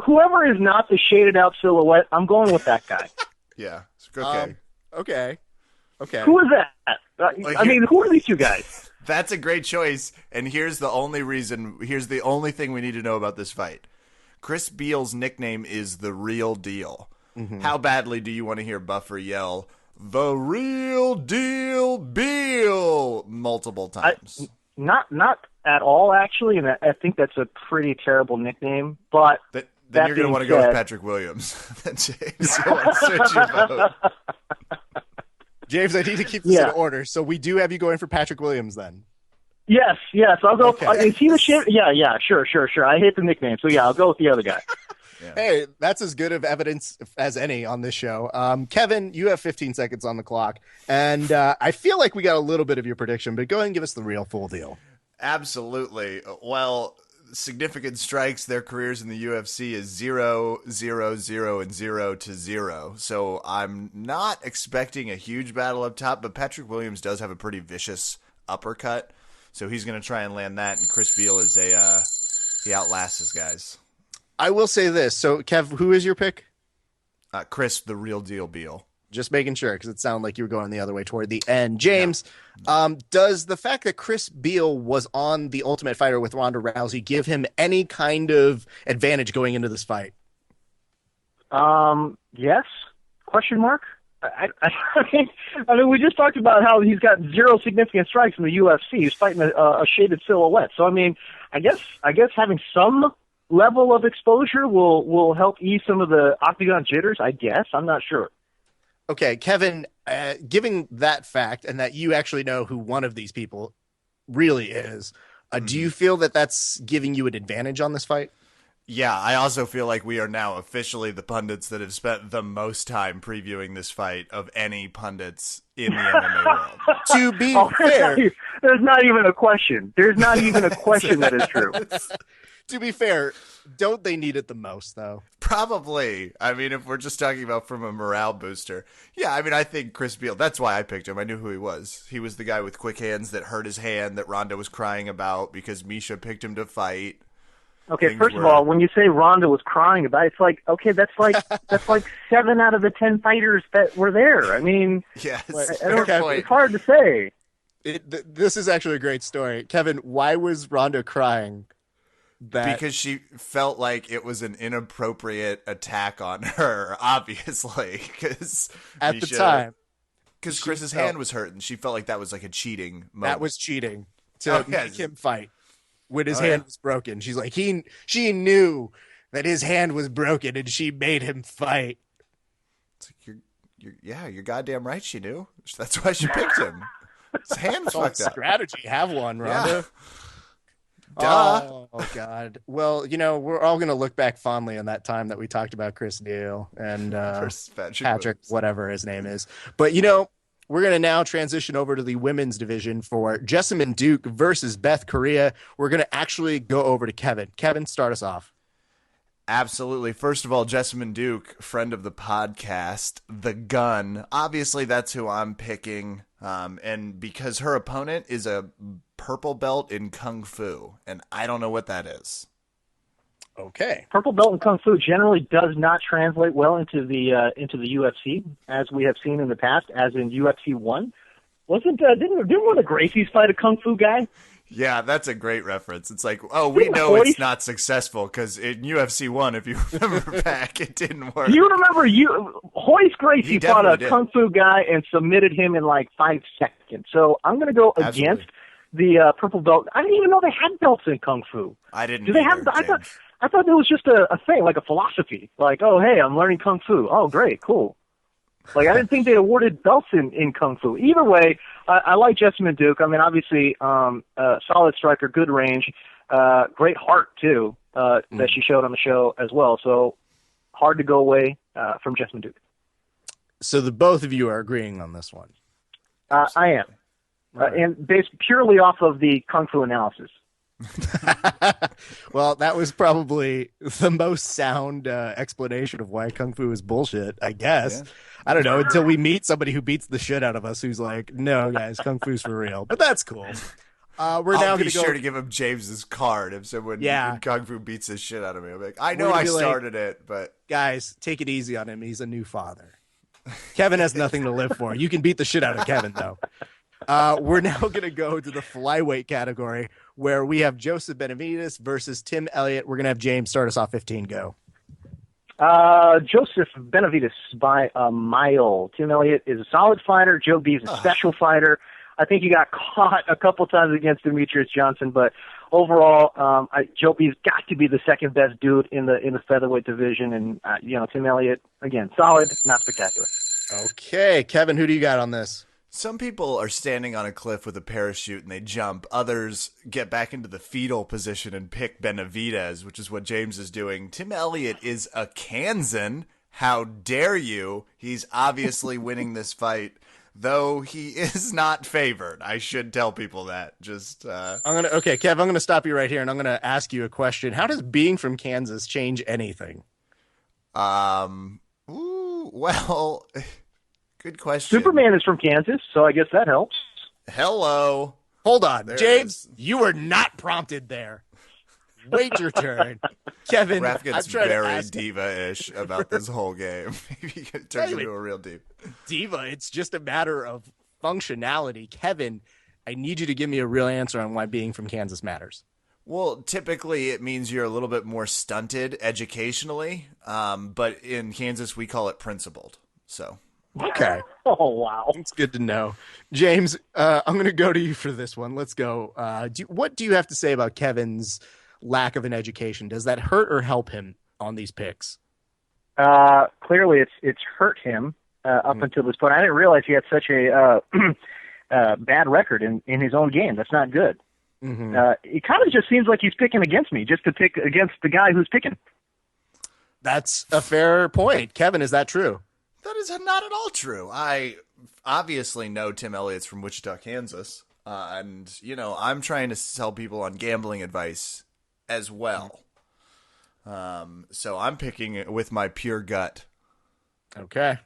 Whoever is not the shaded out silhouette, I'm going with that guy. Yeah. Okay. Okay. Who is that? I mean, who are these two guys? That's a great choice. And here's the only thing we need to know about this fight. Chris Beal's nickname is the Real Deal. Mm-hmm. How badly do you want to hear Buffer yell, "The Real Deal Beal" multiple times? Not at all, actually, and I think that's a pretty terrible nickname. But Then that you're going to being want to go with said- Patrick Williams. Then James, so let's switch your vote. James, I need to keep this Yeah. in order. So we do have you going for Patrick Williams then. yes, I'll go. Okay. Is he the shit? Yeah, sure. I hate the nickname, so yeah, I'll go with the other guy. Hey, that's as good of evidence as any on this show. Kevin, you have 15 seconds on the clock, and I feel like we got a little bit of your prediction, but go ahead and give us the real full deal. Absolutely. Well, significant strikes, their careers in the UFC is 0, 0, 0, and 0 to 0. So I'm not expecting a huge battle up top, but Patrick Williams does have a pretty vicious uppercut. So he's going to try and land that, and Chris Beal is he outlasts his guys. I will say this. So, Kev, who is your pick? Chris, the Real Deal Beal. Just making sure, because it sounded like you were going the other way toward the end. James, does the fact that Chris Beal was on The Ultimate Fighter with Ronda Rousey give him any kind of advantage going into this fight? Yes? Question mark? I mean, we just talked about how he's got zero significant strikes in the UFC. He's fighting a shaded silhouette. So, I mean, I guess having some level of exposure will help ease some of the octagon jitters, I guess. I'm not sure. Okay, Kevin, given that fact and that you actually know who one of these people really is, do you feel that that's giving you an advantage on this fight? Yeah, I also feel like we are now officially the pundits that have spent the most time previewing this fight of any pundits in the MMA world. To be Oh, fair, there's not even a question. There's not even a question that is true. to be fair, don't they need it the most, though? Probably. I mean, if we're just talking about from a morale booster. Yeah, I mean, I think Chris Beal, that's why I picked him. I knew who he was. He was the guy with quick hands that hurt his hand that Ronda was crying about because Misha picked him to fight. Okay, Things first of were- all, when you say Ronda was crying about it, it's like, okay, that's like 7 out of the 10 fighters that were there. I mean, Yes, I don't, fair point. it's hard to say. This is actually a great story. Kevin, why was Rhonda crying? Because she felt like it was an inappropriate attack on her, obviously. Because at the time, because she Chris's felt- hand was hurt, and she felt like that was like a cheating moment. that was cheating to Oh, yes. make him fight when his Oh, hand yeah. was broken. She's like, she knew that his hand was broken and she made him fight. It's like, you're goddamn right. She knew. That's why she picked him. His hand's It's all fucked up. strategy. Have one, Rhonda. Duh. Oh God. Well, we're all gonna look back fondly on that time that we talked about Chris Neal and Versus Patrick, Williams. whatever his name is. But we're gonna now transition over to the women's division for Jessamyn Duke versus Beth Correa. We're gonna actually go over to Kevin. Kevin, start us off. Absolutely. First of all, Jessamyn Duke, friend of the podcast, The Gun. Obviously, that's who I'm picking. And because her opponent is a purple belt in Kung Fu, and I don't know what that is. Okay. Purple belt in Kung Fu generally does not translate well into the UFC, as we have seen in the past, as in UFC 1. Didn't one of the Gracies fight a Kung Fu guy? Yeah, that's a great reference. It's like, oh, we know it's not successful because in UFC 1, if you remember back, it didn't work. Do you remember Hoist Gracie He fought a definitely did. Kung Fu guy and submitted him in like 5 seconds. So I'm going to go Absolutely. against the purple belt. I didn't even know they had belts in Kung Fu. I didn't. Do they either, have? James. I thought it was just a thing, like a philosophy. Like, oh, hey, I'm learning Kung Fu. Oh, great, cool. Like, I didn't think they awarded belts in Kung Fu. Either way, I like Jessamyn Duke. I mean, obviously, solid striker, good range, great heart, too, that she showed on the show as well. So, hard to go away from Jessamyn Duke. So the both of you are agreeing on this one. I am. Right. And based purely off of the Kung Fu analysis. Well, that was probably the most sound explanation of why Kung Fu is bullshit, I guess. Yeah. I don't know, until we meet somebody who beats the shit out of us who's like, no, guys, Kung Fu's for real. But that's cool. We're now I'll going be to go. sure to give him James's card if someone Yeah. in Kung Fu beats the shit out of me. I'm like, I know gonna I be like- started it, but Guys, take it easy on him. He's a new father. Kevin has nothing to live for. You can beat the shit out of Kevin, though. We're now going to go to the flyweight category where we have Joseph Benavidez versus Tim Elliott. We're going to have James start us off 15. Go. Joseph Benavidez by a mile. Tim Elliott is a solid fighter. Joe B is a special fighter. I think he got caught a couple times against Demetrius Johnson, but overall, Joe B's got to be the second best dude in the featherweight division. And Tim Elliott, again, solid, not spectacular. Okay, Kevin, who do you got on this? some people are standing on a cliff with a parachute and they jump. Others get back into the fetal position and pick Benavidez, which is what James is doing. Tim Elliott is a Kansan. How dare you? He's obviously winning this fight, though he is not favored. I should tell people that. Okay, Kev, I'm gonna stop you right here, and I'm gonna ask you a question. How does being from Kansas change anything? Well, good question. Superman is from Kansas, so I guess that helps. Hello. Hold on, There it James. is. You were not prompted there. Wait your turn, Kevin. Raph gets I'm trying to very ask diva-ish about this whole game. He turns into a real diva. diva. It's just a matter of functionality. Kevin, I need you to give me a real answer on why being from Kansas matters. Well, typically it means you're a little bit more stunted educationally, but in Kansas we call it principled. So Okay. Oh, wow. It's good to know. James, I'm going to go to you for this one. Let's go. What do you have to say about Kevin's lack of an education? Does that hurt or help him on these picks? Clearly, it's hurt him up until this point. I didn't realize he had such a bad record in his own game. That's not good. Mm-hmm. It kind of just seems like he's picking against me, just to pick against the guy who's picking. That's a fair point. Kevin, is that true? that is not at all true. I obviously know Tim Elliott's from Wichita, Kansas, and I'm trying to sell people on gambling advice as well. So I'm picking it with my pure gut. Okay.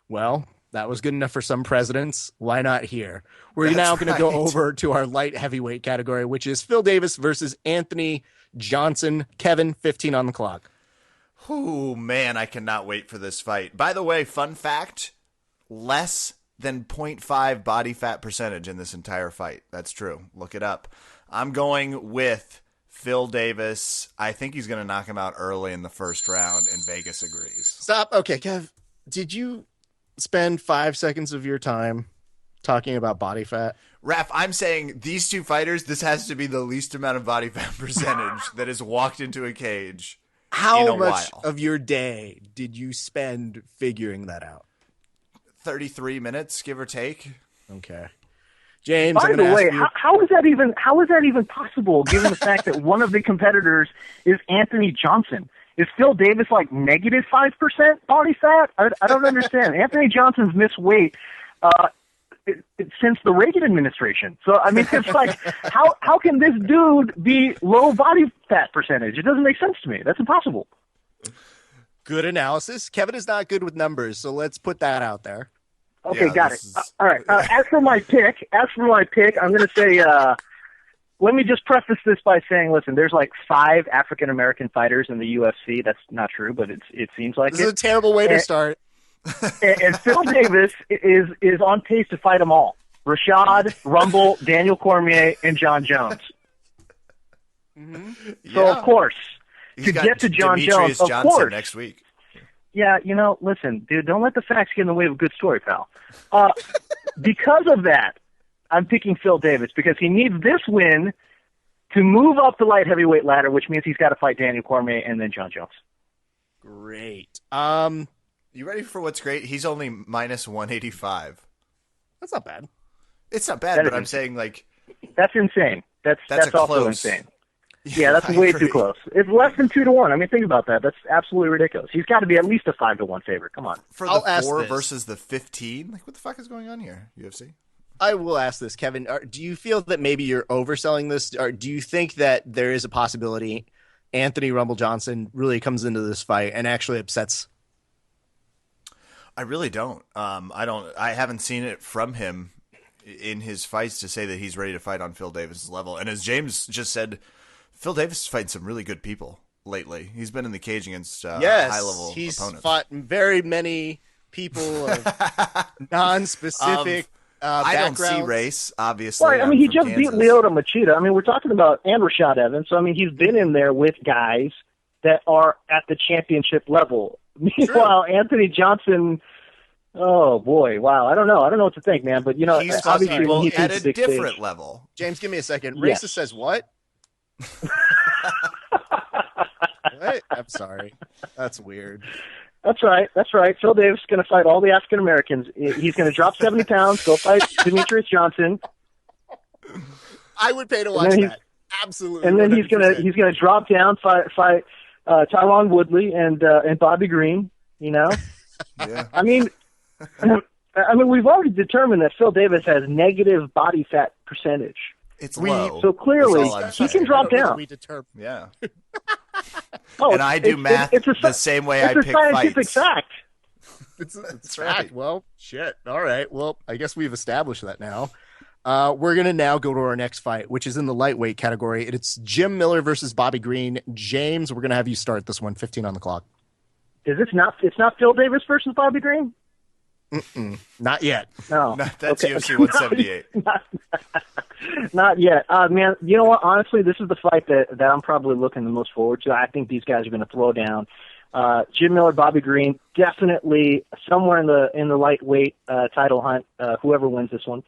Well, That was good enough for some presidents. Why not here? We're That's now going to go right. over to our light heavyweight category, which is Phil Davis versus Anthony Johnson. Kevin, 15 on the clock. Oh, man, I cannot wait for this fight. By the way, fun fact, less than 0.5 body fat percentage in this entire fight. That's true. Look it up. I'm going with Phil Davis. I think he's going to knock him out early in the first round, and Vegas agrees. Stop. Okay, Kev, did you spend 5 seconds of your time talking about body fat? Raph, I'm saying these two fighters, this has to be the least amount of body fat percentage that has walked into a cage in How a much while. of your day did you spend figuring that out? 33 minutes, give or take. Okay. James, By I'm the gonna way, ask you. how is that even possible, given the fact that one of the competitors is Anthony Johnson? Is Phil Davis like negative 5% body fat? I don't understand. Anthony Johnson's missed weight since the Reagan administration. So I mean, it's like how can this dude be low body fat percentage? It doesn't make sense to me. That's impossible. Good analysis. Kevin is not good with numbers, so let's put that out there. Okay, Yeah, got it. this is- All right. As for my pick, I'm going to say. Let me just preface this by saying, listen, there's like 5 African American fighters in the UFC. That's not true, but it seems like This is a terrible way to start. And Phil Davis is on pace to fight them all: Rashad, Rumble, Daniel Cormier, and John Jones. So of course, He's to got get to John Demetrius Jones, of Johnson course. next week. Yeah, listen, dude, don't let the facts get in the way of a good story, pal. Because of that, I'm picking Phil Davis because he needs this win to move up the light heavyweight ladder, which means he's got to fight Daniel Cormier and then John Jones. Great. You ready for what's great? He's only minus 185. That's not bad. It's not bad, That but is I'm saying like That's insane. That's a also close. insane. Yeah, that's I way agree. too close. It's less than 2-1. I mean, think about that. That's absolutely ridiculous. He's got to be at least a 5-1 favorite. Come on. For I'll the ask 4 this. versus the 15. Like, what the fuck is going on here, UFC? I will ask this, Kevin. Do you feel that maybe you're overselling this? Or do you think that there is a possibility Anthony Rumble Johnson really comes into this fight and actually upsets? I really don't. I haven't seen it from him in his fights to say that he's ready to fight on Phil Davis's level. And as James just said, Phil Davis is fighting some really good people lately. He's been in the cage against high-level he's opponents. fought very many people of non-specific I don't backgrounds. see race, obviously. Well, I I'm mean, he from just beat Kansas. Lyoto Machida. I mean, we're talking about and Rashad Evans. So, I mean, he's been in there with guys that are at the championship level. Meanwhile, Anthony Johnson, oh, boy, wow. I don't know. I don't know what to think, man. But, He's fought obviously, people when he at sees a the big different stage. level. James, give me a second. Yes. Racist says what? What? I'm sorry. That's weird. That's right. That's right. Phil Davis is going to fight all the African Americans. He's going to drop 70 pounds, go fight Demetrius Johnson, I would pay to watch then he's- that. Absolutely. and then he's 100%. gonna drop down, fight Tyron Woodley and Bobby Green. Yeah. I mean, we've already determined that Phil Davis has negative body fat percentage. It's We- low. So clearly, That's all I'm he can saying. drop down. We determine. Yeah. Oh, And I do it's- math it's a the same way I it's a pick scientific fights. fact. It's right. fact. Well, shit. All right. Well, I guess we've established that now. We're going to now go to our next fight, which is in the lightweight category. It's Jim Miller versus Bobby Green. James, we're going to have you start this one, 15 on the clock. Is this not? It's not Phil Davis versus Bobby Green. Not yet. No, No, that's Okay. UFC 178. Not yet. Man, you know what? Honestly, this is the fight that I'm probably looking the most forward to. I think these guys are going to throw down. Jim Miller, Bobby Green, definitely somewhere in the lightweight title hunt. Whoever wins this one.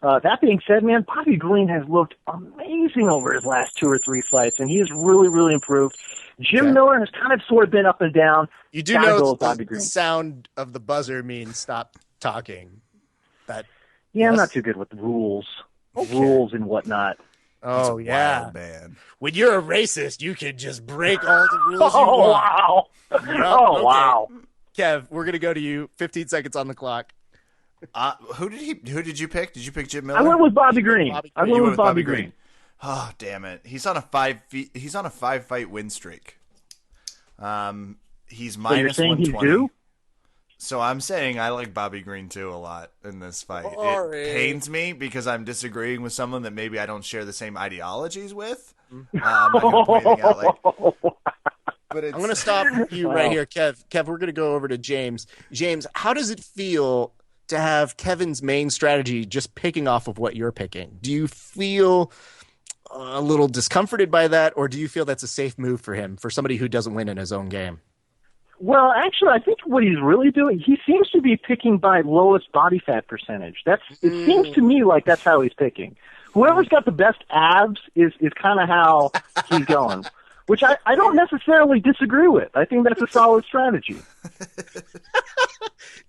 That being said, man, Bobby Green has looked amazing over his last 2 or 3 fights, and he has really, really improved. Jim Okay. Miller has kind of sort of been up and down. You do Gotta go know with Bobby the Green. sound of the buzzer means stop talking. That. Yeah, I'm Yes. not too good with rules and whatnot. Oh, He's a yeah. wild man. When you're a racist, you can just break all the rules you Oh, want. wow. Yep, Oh, okay. wow. Kev, we're going to go to you. 15 seconds on the clock. Who did you pick? Did you pick Jim Miller? I went with Bobby Green. Bobby I Green. went You with Bobby Green. Oh, damn it. He's on a 5 fight win streak. He's So you're minus saying he's 120. due? So I'm saying I like Bobby Green too a lot in this fight. Sorry. It pains me because I'm disagreeing with someone that maybe I don't share the same ideologies with. I'm not going to point anything out but it's... I'm going to stop you right here, Kev. Kev, we're going to go over to James. James, how does it feel to have Kevin's main strategy just picking off of what you're picking? Do you feel a little discomforted by that, or do you feel that's a safe move for him, for somebody who doesn't win in his own game? Well, actually, I think what he's really doing, he seems to be picking by lowest body fat percentage. It seems to me like that's how he's picking. Whoever's got the best abs is kind of how he's going, which I don't necessarily disagree with. I think that's a solid strategy.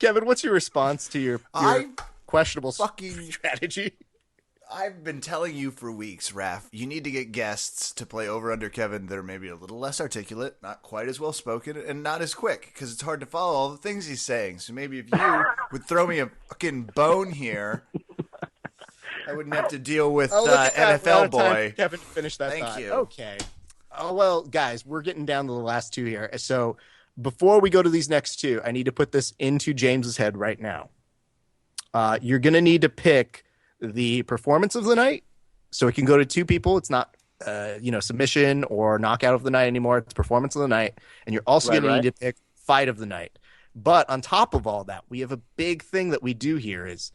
Kevin, what's your response to your questionable fucking strategy? I've been telling you for weeks, Raph, you need to get guests to play over under Kevin that are maybe a little less articulate, not quite as well spoken, and not as quick, because it's hard to follow all the things he's saying. So maybe if you would throw me a fucking bone here, I wouldn't have to deal with NFL boy. Kevin, finish that Thank thought. you. Okay. Oh, well, guys, we're getting down to the last two here. So before we go to these next two, I need to put this into James's head right now. You're going to need to pick the performance of the night, so it can go to two people. It's not submission or knockout of the night anymore. It's performance of the night. And you're also going to need to pick fight of the night. But on top of all that, we have a big thing that we do here is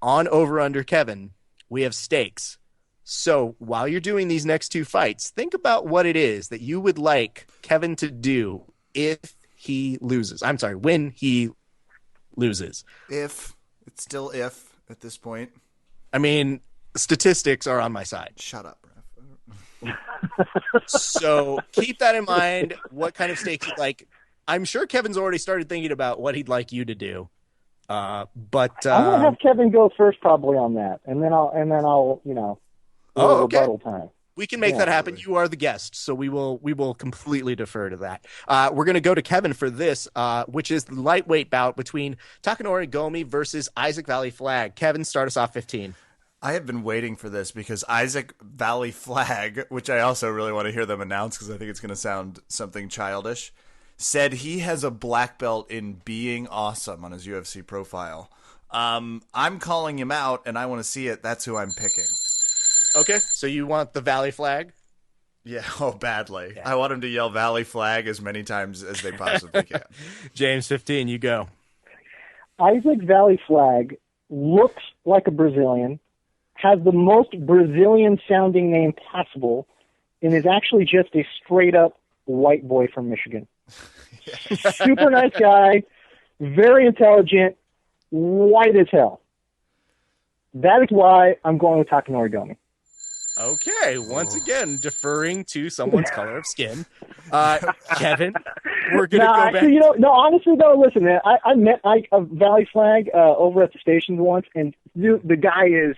on over under Kevin, we have stakes. So while you're doing these next two fights, think about what it is that you would like Kevin to do if he loses. I'm sorry, when he loses. If. It's still if at this point. I mean, statistics are on my side. Shut up, Raph. So keep that in mind. What kind of stakes you'd like? I'm sure Kevin's already started thinking about what he'd like you to do. But I'm gonna have Kevin go first, probably on that, and then I'll okay. rebuttal time. We can make that happen. You are the guest, so we will completely defer to that. We're going to go to Kevin for this, which is the lightweight bout between Takanori Gomi versus Isaac Valley Flag. Kevin, start us off 15. I have been waiting for this because Isaac Valley Flag, which I also really want to hear them announce because I think it's going to sound something childish, said he has a black belt in being awesome on his UFC profile. I'm calling him out, and I want to see it. That's who I'm picking. Okay, so you want the Valley Flag? Yeah, badly. Yeah. I want him to yell Valley Flag as many times as they possibly can. James, 15, you go. Isaac Valley Flag looks like a Brazilian, has the most Brazilian-sounding name possible, and is actually just a straight-up white boy from Michigan. Super nice guy, very intelligent, white as hell. That is why I'm going with Takanori Gomi. Okay, once again, deferring to someone's color of skin. Kevin, we're going to go back. Actually, honestly, though, listen, man, I met Ike of Valley Flag over at the station once, and the guy is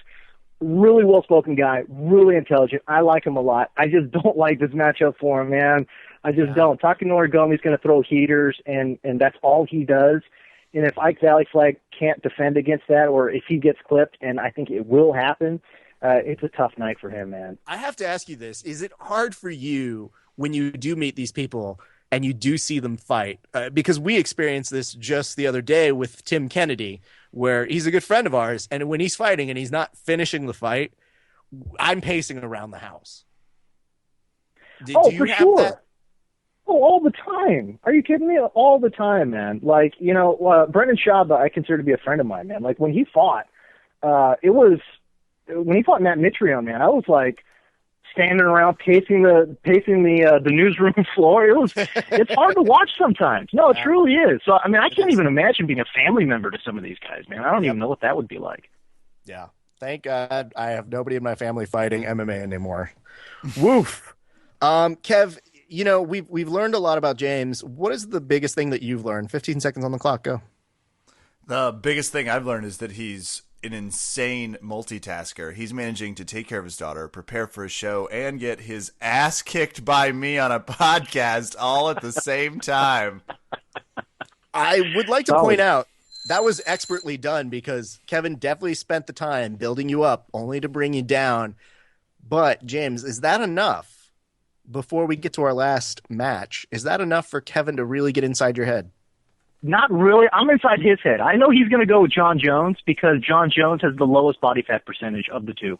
really well-spoken guy, really intelligent. I like him a lot. I just don't like this matchup for him, man. I just don't. Takanori Gomi's going to throw heaters, and that's all he does. And if Ike Valley Flag can't defend against that, or if he gets clipped, and I think it will happen, it's a tough night for him, man. I have to ask you this. Is it hard for you when you do meet these people and you do see them fight? Because we experienced this just the other day with Tim Kennedy, where he's a good friend of ours, and when he's fighting and he's not finishing the fight, I'm pacing around the house. Do you for have sure. that? Oh, all the time. Are you kidding me? All the time, man. Like, Brendan Schaub, I consider to be a friend of mine, man. Like, when he fought, when he fought Matt Mitrione, man, I was like standing around pacing the newsroom floor. It's hard to watch sometimes. No, it truly is. So I mean, I can't even imagine being a family member to some of these guys, man. I don't even know what that would be like. Yeah. Thank God I have nobody in my family fighting MMA anymore. Woof. Kev, we've learned a lot about James. What is the biggest thing that you've learned? 15 seconds on the clock. Go. The biggest thing I've learned is that he's an insane multitasker. He's managing to take care of his daughter, prepare for a show, and get his ass kicked by me on a podcast all at the same time. I would like to point out that was expertly done because Kevin definitely spent the time building you up only to bring you down. But James, is that enough before we get to our last match? Is that enough for Kevin to really get inside your head? Not really. I'm inside his head. I know he's going to go with John Jones because John Jones has the lowest body fat percentage of the two.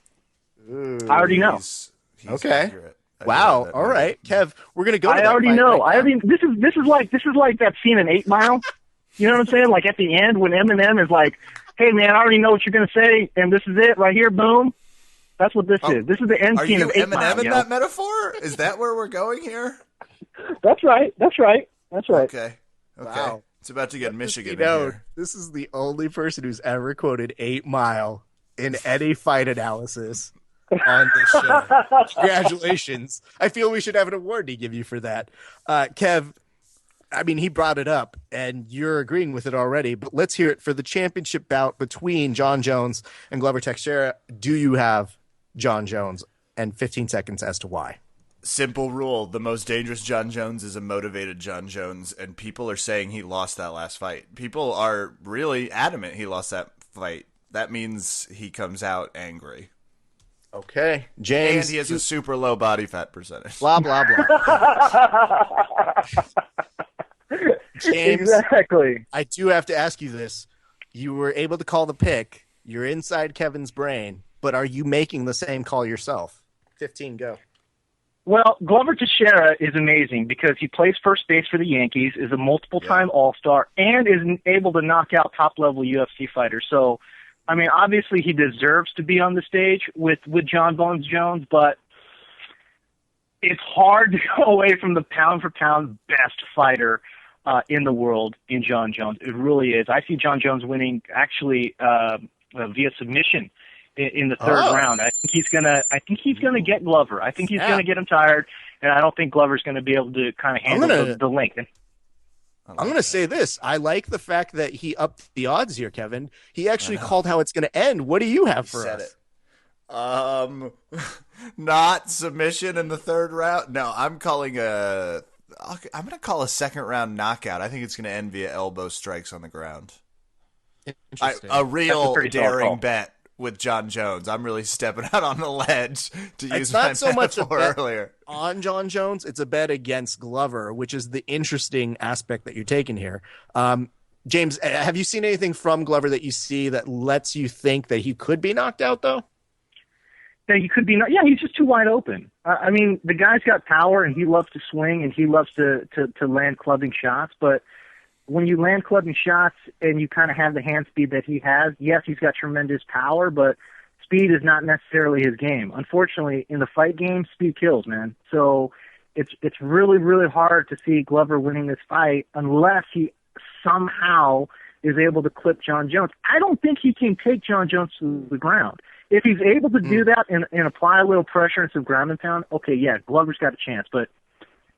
Ooh. I already know. He's Okay. accurate. Wow. All right, Kev. We're gonna go. To I that already fight know. right now. This is like that scene in 8 Mile. You know what I'm saying? Like at the end when Eminem is like, "Hey man, I already know what you're gonna say, and this is it right here. Boom." That's what this is. This is the end Are scene you of 8 Eminem Mile. in that metaphor? Is that where we're going here? That's right. That's right. That's right. Okay. Wow. It's about to get Michigan in know, here. this is the only person who's ever quoted 8 Mile in any fight analysis on this show. Congratulations. I feel we should have an award to give you for that. Kev, I mean, he brought it up, and you're agreeing with it already, but let's hear it for the championship bout between John Jones and Glover Teixeira. Do you have John Jones? And 15 seconds as to why. Simple rule. The most dangerous John Jones is a motivated John Jones, and people are saying he lost that last fight. People are really adamant he lost that fight. That means he comes out angry. Okay. James. And he has a super low body fat percentage. Blah, blah, blah. James, Exactly. I do have to ask you this. You were able to call the pick. You're inside Kevin's brain, but are you making the same call yourself? 15, go. Well, Glover Teixeira is amazing because he plays first base for the Yankees, is a multiple-time All-Star, and is able to knock out top-level UFC fighters. So, I mean, obviously he deserves to be on the stage with John Bones Jones, but it's hard to go away from the pound-for-pound best fighter in the world in John Jones. It really is. I see John Jones winning actually via submission in the third round. I think he's gonna get Glover. I think he's gonna get him tired, and I don't think Glover's gonna be able to kind of handle the length. I'm gonna say this. I like the fact that he upped the odds here, Kevin. He actually called how it's gonna end. What do you have for us? Not submission in the third round. No, I'm gonna call a second round knockout. I think it's gonna end via elbow strikes on the ground. Interesting. A real daring call. bet with John Jones. I'm really stepping out on the ledge to use It's my not so much a metaphor bet earlier. on John Jones. It's a bet against Glover, which is the interesting aspect that you're taking here. James, have you seen anything from Glover that you see that lets you think that he could be knocked out, though? Yeah, he could be. He's just too wide open. I mean, the guy's got power, and he loves to swing, and he loves to land clubbing shots. But when you land clubbing shots and you kind of have the hand speed that he has, yes, he's got tremendous power, but speed is not necessarily his game. Unfortunately, in the fight game, speed kills, man. So it's really, really hard to see Glover winning this fight unless he somehow is able to clip John Jones. I don't think he can take John Jones to the ground. If he's able to do that and apply a little pressure and some ground and pound, okay, yeah, Glover's got a chance. But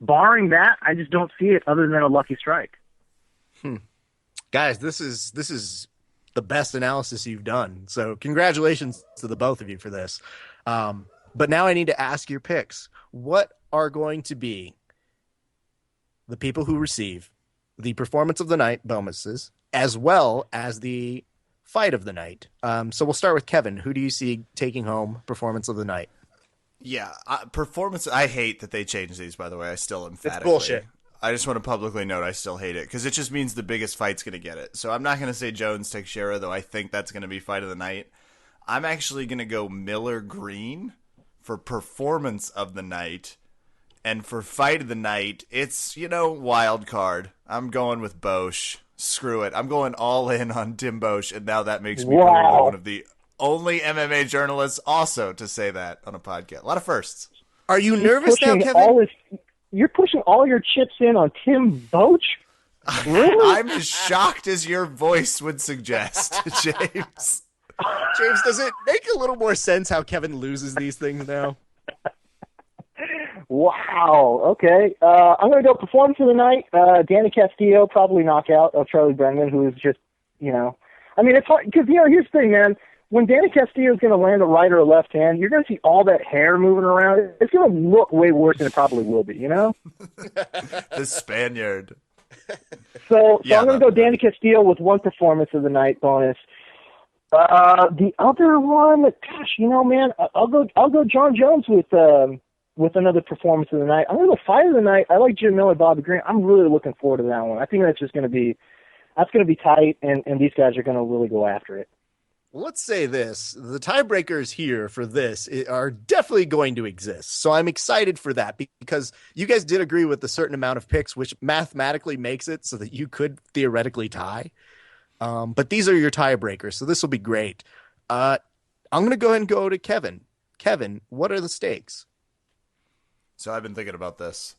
barring that, I just don't see it other than a lucky strike. Guys, this is the best analysis you've done. So congratulations to the both of you for this. But now I need to ask your picks. What are going to be the people who receive the performance of the night bonuses as well as the fight of the night? So we'll start with Kevin. Who do you see taking home performance of the night? Yeah, performance. I hate that they changed these, by the way. I still emphatically. It's bullshit. I just want to publicly note I still hate it because it just means the biggest fight's going to get it. So I'm not going to say Jones Teixeira, though I think that's going to be fight of the night. I'm actually going to go Miller Green for performance of the night. And for fight of the night, it's, wild card. I'm going with Bosch. Screw it. I'm going all in on Tim Bosch, and now that makes me probably one of the only MMA journalists also to say that on a podcast. A lot of firsts. Are you nervous now, Kevin? You're pushing all your chips in on Tim Boach? Really? I'm as shocked as your voice would suggest, James. James, does it make a little more sense how Kevin loses these things now? Wow. Okay. I'm going to go performance of the night. Danny Castillo, probably knockout of Charlie Brennan, who is just, I mean, it's hard because, here's the thing, man. When Danny Castillo is going to land a right or a left hand, you're going to see all that hair moving around. It's going to look way worse than it probably will be, The Spaniard. So I'm going to go Danny Castillo with one performance of the night bonus. The other one, gosh, man, I'll go John Jones with another performance of the night. I'm going to go fight of the night. I like Jim Miller, Bobby Green. I'm really looking forward to that one. I think that's just going to be that's going to be tight, and these guys are going to really go after it. Let's say this. The tiebreakers here for this are definitely going to exist. So I'm excited for that because you guys did agree with a certain amount of picks, which mathematically makes it so that you could theoretically tie. But these are your tiebreakers, so this will be great. I'm going to go ahead and go to Kevin. Kevin, what are the stakes? So I've been thinking about this.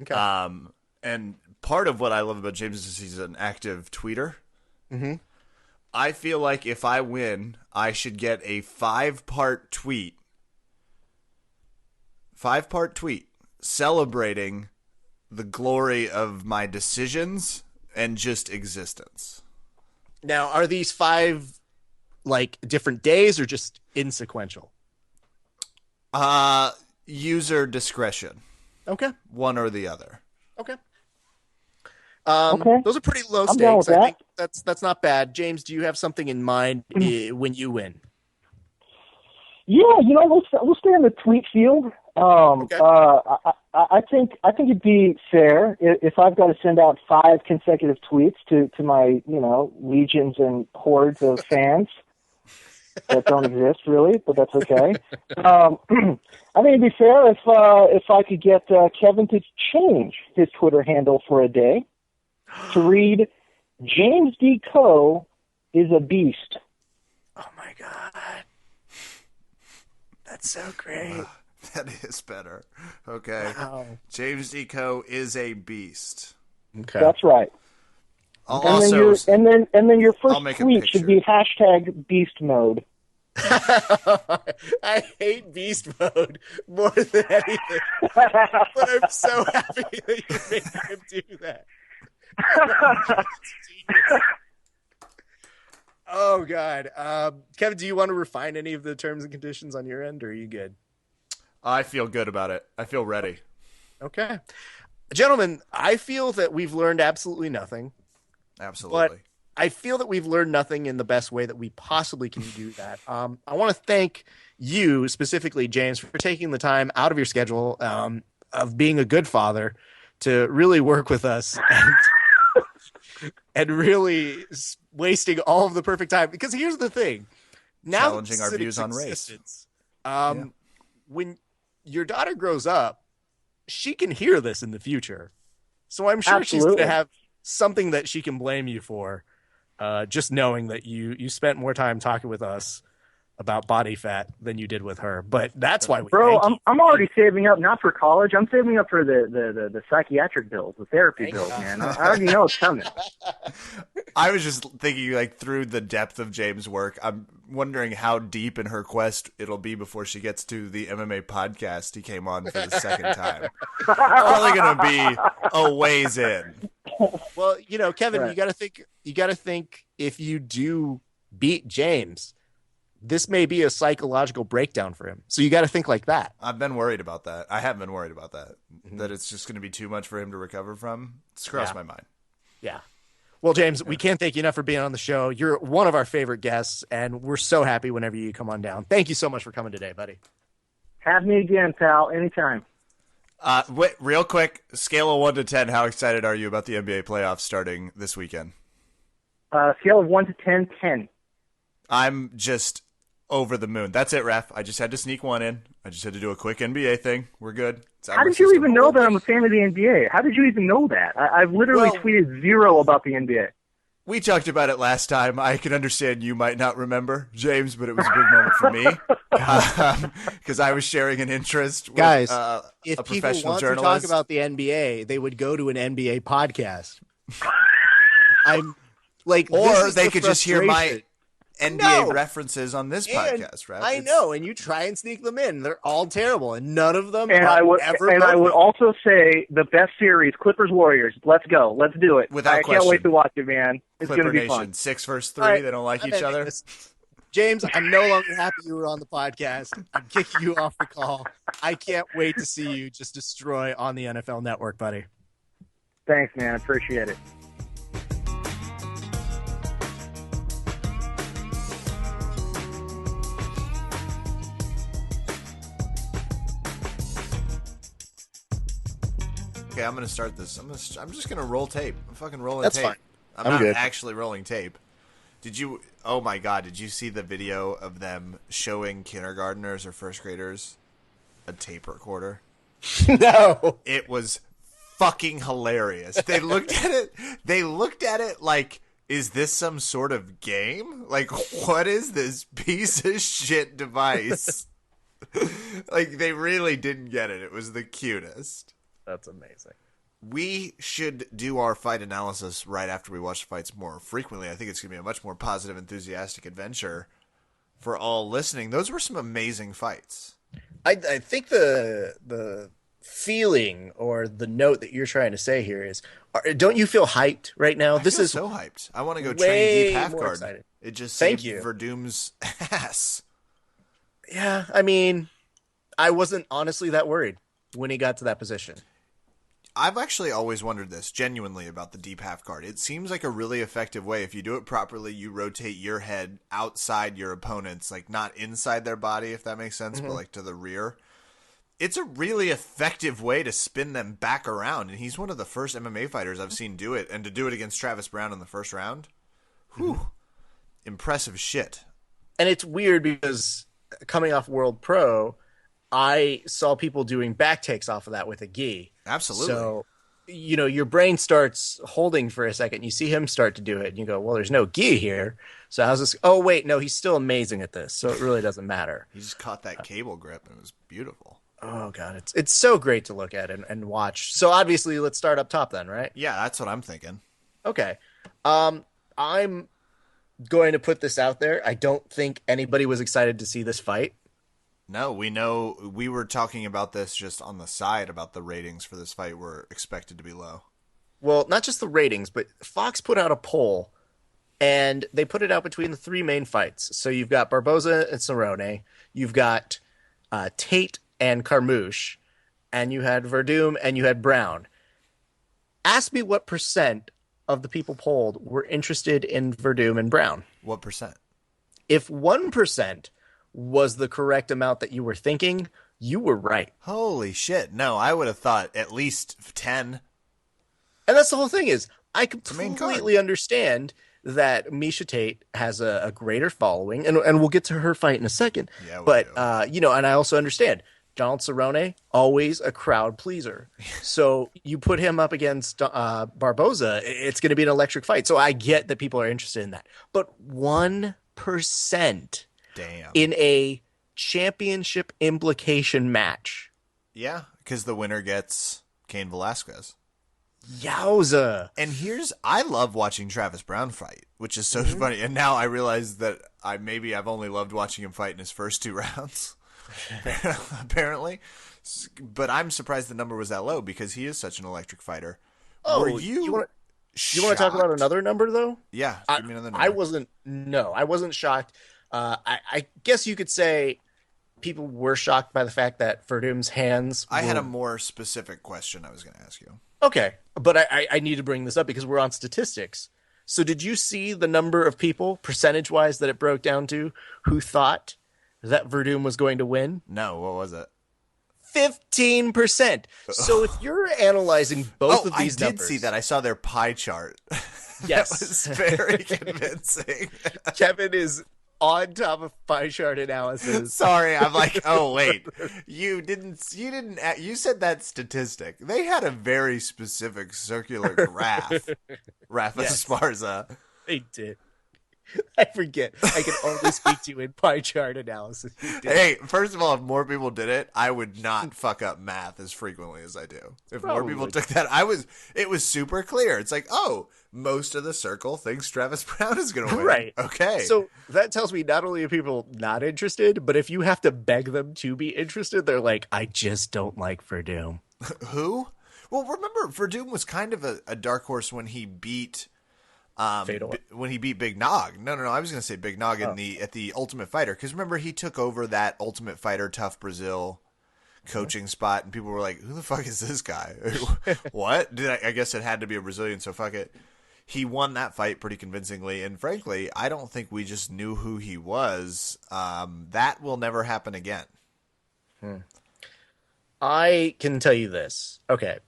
Okay. And part of what I love about James is he's an active tweeter. Mm-hmm. I feel like if I win, I should get a 5-part tweet. 5-part tweet celebrating the glory of my decisions and just existence. Now, are these 5 like different days or just insequential? User discretion. Okay. One or the other. Okay. Okay. Those are pretty low I'm down with stakes. I that. think that's not bad. James, do you have something in mind when you win? Yeah, we'll stay in the tweet field. Okay. I think it'd be fair if I've got to send out 5 consecutive tweets to my legions and hordes of fans that don't exist really, but that's okay. I think it'd be fair if I could get Kevin to change his Twitter handle for a day to read James D Koh is a beast. Oh my god. That's so great. That is better. Okay. Wow. James D Koh is a beast. Okay. That's right. I'll And also then your I'll first make a tweet should be #beast mode. I hate beast mode more than anything. But I'm so happy that you made him do that. Oh god. Kevin, do you want to refine any of the terms and conditions on your end, or are you good? I feel good about it. I feel ready. Okay. Gentlemen, I feel that we've learned absolutely nothing. Absolutely. But I feel that we've learned nothing in the best way that we possibly can do that. I want to thank you, specifically, James, for taking the time out of your schedule of being a good father to really work with us and really wasting all of the perfect time. Because here's the thing. Now challenging our views on race. When your daughter grows up, she can hear this in the future. So I'm sure she's going to have something that she can blame you for. Just knowing that you spent more time talking with us about body fat than you did with her, but that's why we. Bro, I'm already saving up not for college. I'm saving up for the psychiatric bills, the therapy bills, man. I already know it's coming. I was just thinking, like, through the depth of James' work, I'm wondering how deep in her quest it'll be before she gets to the MMA podcast he came on for the second time. Probably going to be a ways in. Well, Kevin, Right. you got to think if you do beat James, this may be a psychological breakdown for him. So you got to think like that. I've been worried about that. I have been worried about that. That it's just going to be too much for him to recover from. It's crossed my mind. Yeah. Well, James, we can't thank you enough for being on the show. You're one of our favorite guests, and we're so happy whenever you come on down. Thank you so much for coming today, buddy. Have me again, pal. Anytime. Wait, real quick, scale of 1 to 10, how excited are you about the NBA playoffs starting this weekend? Scale of 1 to 10, 10. I'm just over the moon. That's it, Ref. I just had to sneak one in. I just had to do a quick NBA thing. We're good. How did you even know that I'm a fan of the NBA? How did you even know that? I've literally tweeted 0 about the NBA. We talked about it last time. I can understand you might not remember, James, but it was a big moment for me because I was sharing an interest with Guys, if a professional people want journalist. to talk about the NBA, they would go to an NBA podcast. I'm like, or they could just hear my frustration. NBA references on this podcast, right? I know, and you try and sneak them in. They're all terrible, and none of them And I would also say the best series, Clippers Warriors. Let's go. Let's do it. Without I question. can't wait to watch it, man. It's going Clipper to be Nation, fun. 6 versus 3. All right, They don't like I'm each ending other. this. James, I'm no longer happy you were on the podcast. I'm kicking you off the call. I can't wait to see you just destroy on the NFL Network, buddy. Thanks, man. Appreciate it. Okay, I'm going to start this. I'm just going to roll tape. I'm fucking rolling That's tape. fine. I'm I'm not good. actually rolling tape. Did you? Oh my god! Did you see the video of them showing kindergartners or first graders a tape recorder? No. It was fucking hilarious. They looked at it. They looked at it like, is this some sort of game? Like, what is this piece of shit device? Like, they really didn't get it. It was the cutest. That's amazing. We should do our fight analysis right after we watch the fights more frequently. I think it's going to be a much more positive, enthusiastic adventure for all listening. Those were some amazing fights. I think the feeling or the note that you're trying to say here is, don't you feel hyped right now? This is so hyped. I want to go train way Deep more Halfguard. excited. It just Thank saved you. Verdum's ass. Yeah, I mean, I wasn't honestly that worried when he got to that position. I've actually always wondered this, genuinely, about the Deep Halfguard. It seems like a really effective way. If you do it properly, you rotate your head outside your opponents, like not inside their body, if that makes sense, but like to the rear. It's a really effective way to spin them back around, and he's one of the first MMA fighters I've seen do it, and to do it against Travis Brown in the first round, whew, impressive shit. And it's weird because coming off World Pro, I saw people doing back takes off of that with a gi. Absolutely. So, your brain starts holding for a second. You see him start to do it, and you go, well, there's no gi here. So how's this? Oh, wait, no, he's still amazing at this, so it really doesn't matter. He just caught that cable grip, and it was beautiful. Oh, God, it's so great to look at and watch. So obviously, let's start up top then, right? Yeah, that's what I'm thinking. Okay. I'm going to put this out there. I don't think anybody was excited to see this fight. No, we know we were talking about this just on the side about the ratings for this fight were expected to be low. Well, not just the ratings, but Fox put out a poll, and they put it out between the three main fights. So you've got Barboza and Cerrone, you've got Tate and Carmouche, and you had Verdum and you had Brown. Ask me what percent of the people polled were interested in Verdum and Brown. What percent? If 1% was the correct amount that you were thinking, you were right. Holy shit. No, I would have thought at least 10. And that's the whole thing is, I main completely understand that Misha Tate has a greater following, and we'll get to her fight in a second. Yeah, we but, do. and I also understand Donald Cerrone, always a crowd pleaser. So you put him up against Barboza, it's going to be an electric fight. So I get that people are interested in that. But 1%. Damn. In a championship implication match. Yeah, because the winner gets Cain Velasquez. Yowza. And I love watching Travis Brown fight, which is so funny. And now I realize that I've only loved watching him fight in his first 2 rounds, apparently. But I'm surprised the number was that low because he is such an electric fighter. Oh, were you want to talk about another number though? Yeah, give me another number. I wasn't shocked. I guess you could say people were shocked by the fact that Verdum's hands. I had a more specific question I was going to ask you. Okay, but I need to bring this up because we're on statistics. So did you see the number of people, percentage-wise, that it broke down to, who thought that Verdum was going to win? No, what was it? 15%. So if you're analyzing both of these numbers. I did see that. I saw their pie chart. Yes. That was very convincing. Kevin is on top of pie chart analysis. Sorry, I'm like, oh wait, you said that statistic. They had a very specific circular graph. Rafa Esparza. They did. I forget. I can only speak to you in pie chart analysis. Hey, first of all, if more people did it, I would not fuck up math as frequently as I do. If more people took that, it was super clear. It's like, oh, most of the circle thinks Travis Brown is going to win. Right. Okay. So that tells me not only are people not interested, but if you have to beg them to be interested, they're like, I just don't like Verdum. Who? Well, remember, Verdum was kind of a dark horse when he beat... when he beat Big Nog. No, I was going to say Big Nog at the Ultimate Fighter, because remember he took over that Ultimate Fighter Tough Brazil coaching spot, and people were like, "Who the fuck is this guy? What?" I guess it had to be a Brazilian, so fuck it. He won that fight pretty convincingly, and frankly, I don't think we just knew who he was. That will never happen again. I can tell you this. Okay,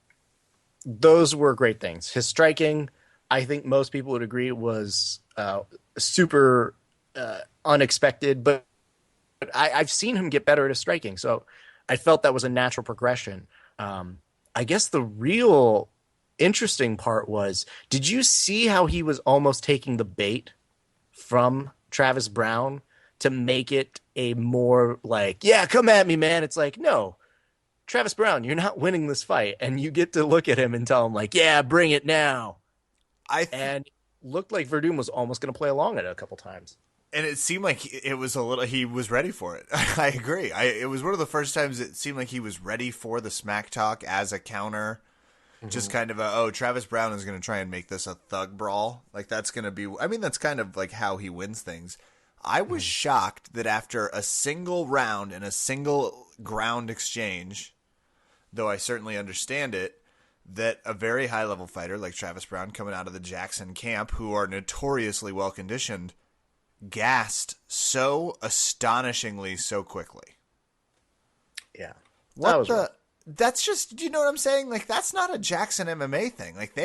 those were great things. His striking. I think most people would agree was super unexpected, but I've seen him get better at his striking, so I felt that was a natural progression. I guess the real interesting part was, did you see how he was almost taking the bait from Travis Brown to make it a more like, yeah, come at me, man? It's like, no, Travis Brown, you're not winning this fight, and you get to look at him and tell him like, yeah, bring it now. And looked like Verdum was almost going to play along it a couple times. And it seemed like it was a little. He was ready for it. I agree. It was one of the first times it seemed like he was ready for the smack talk as a counter. Mm-hmm. Just kind of Travis Brown is going to try and make this a thug brawl. Like that's going to be. I mean, that's kind of like how he wins things. I was shocked that after a single round and a single ground exchange, though I certainly understand it, that a very high level fighter like Travis Brown coming out of the Jackson camp, who are notoriously well conditioned, gassed so astonishingly so quickly. Yeah. That's just, you know what I'm saying? Like, that's not a Jackson MMA thing. Like,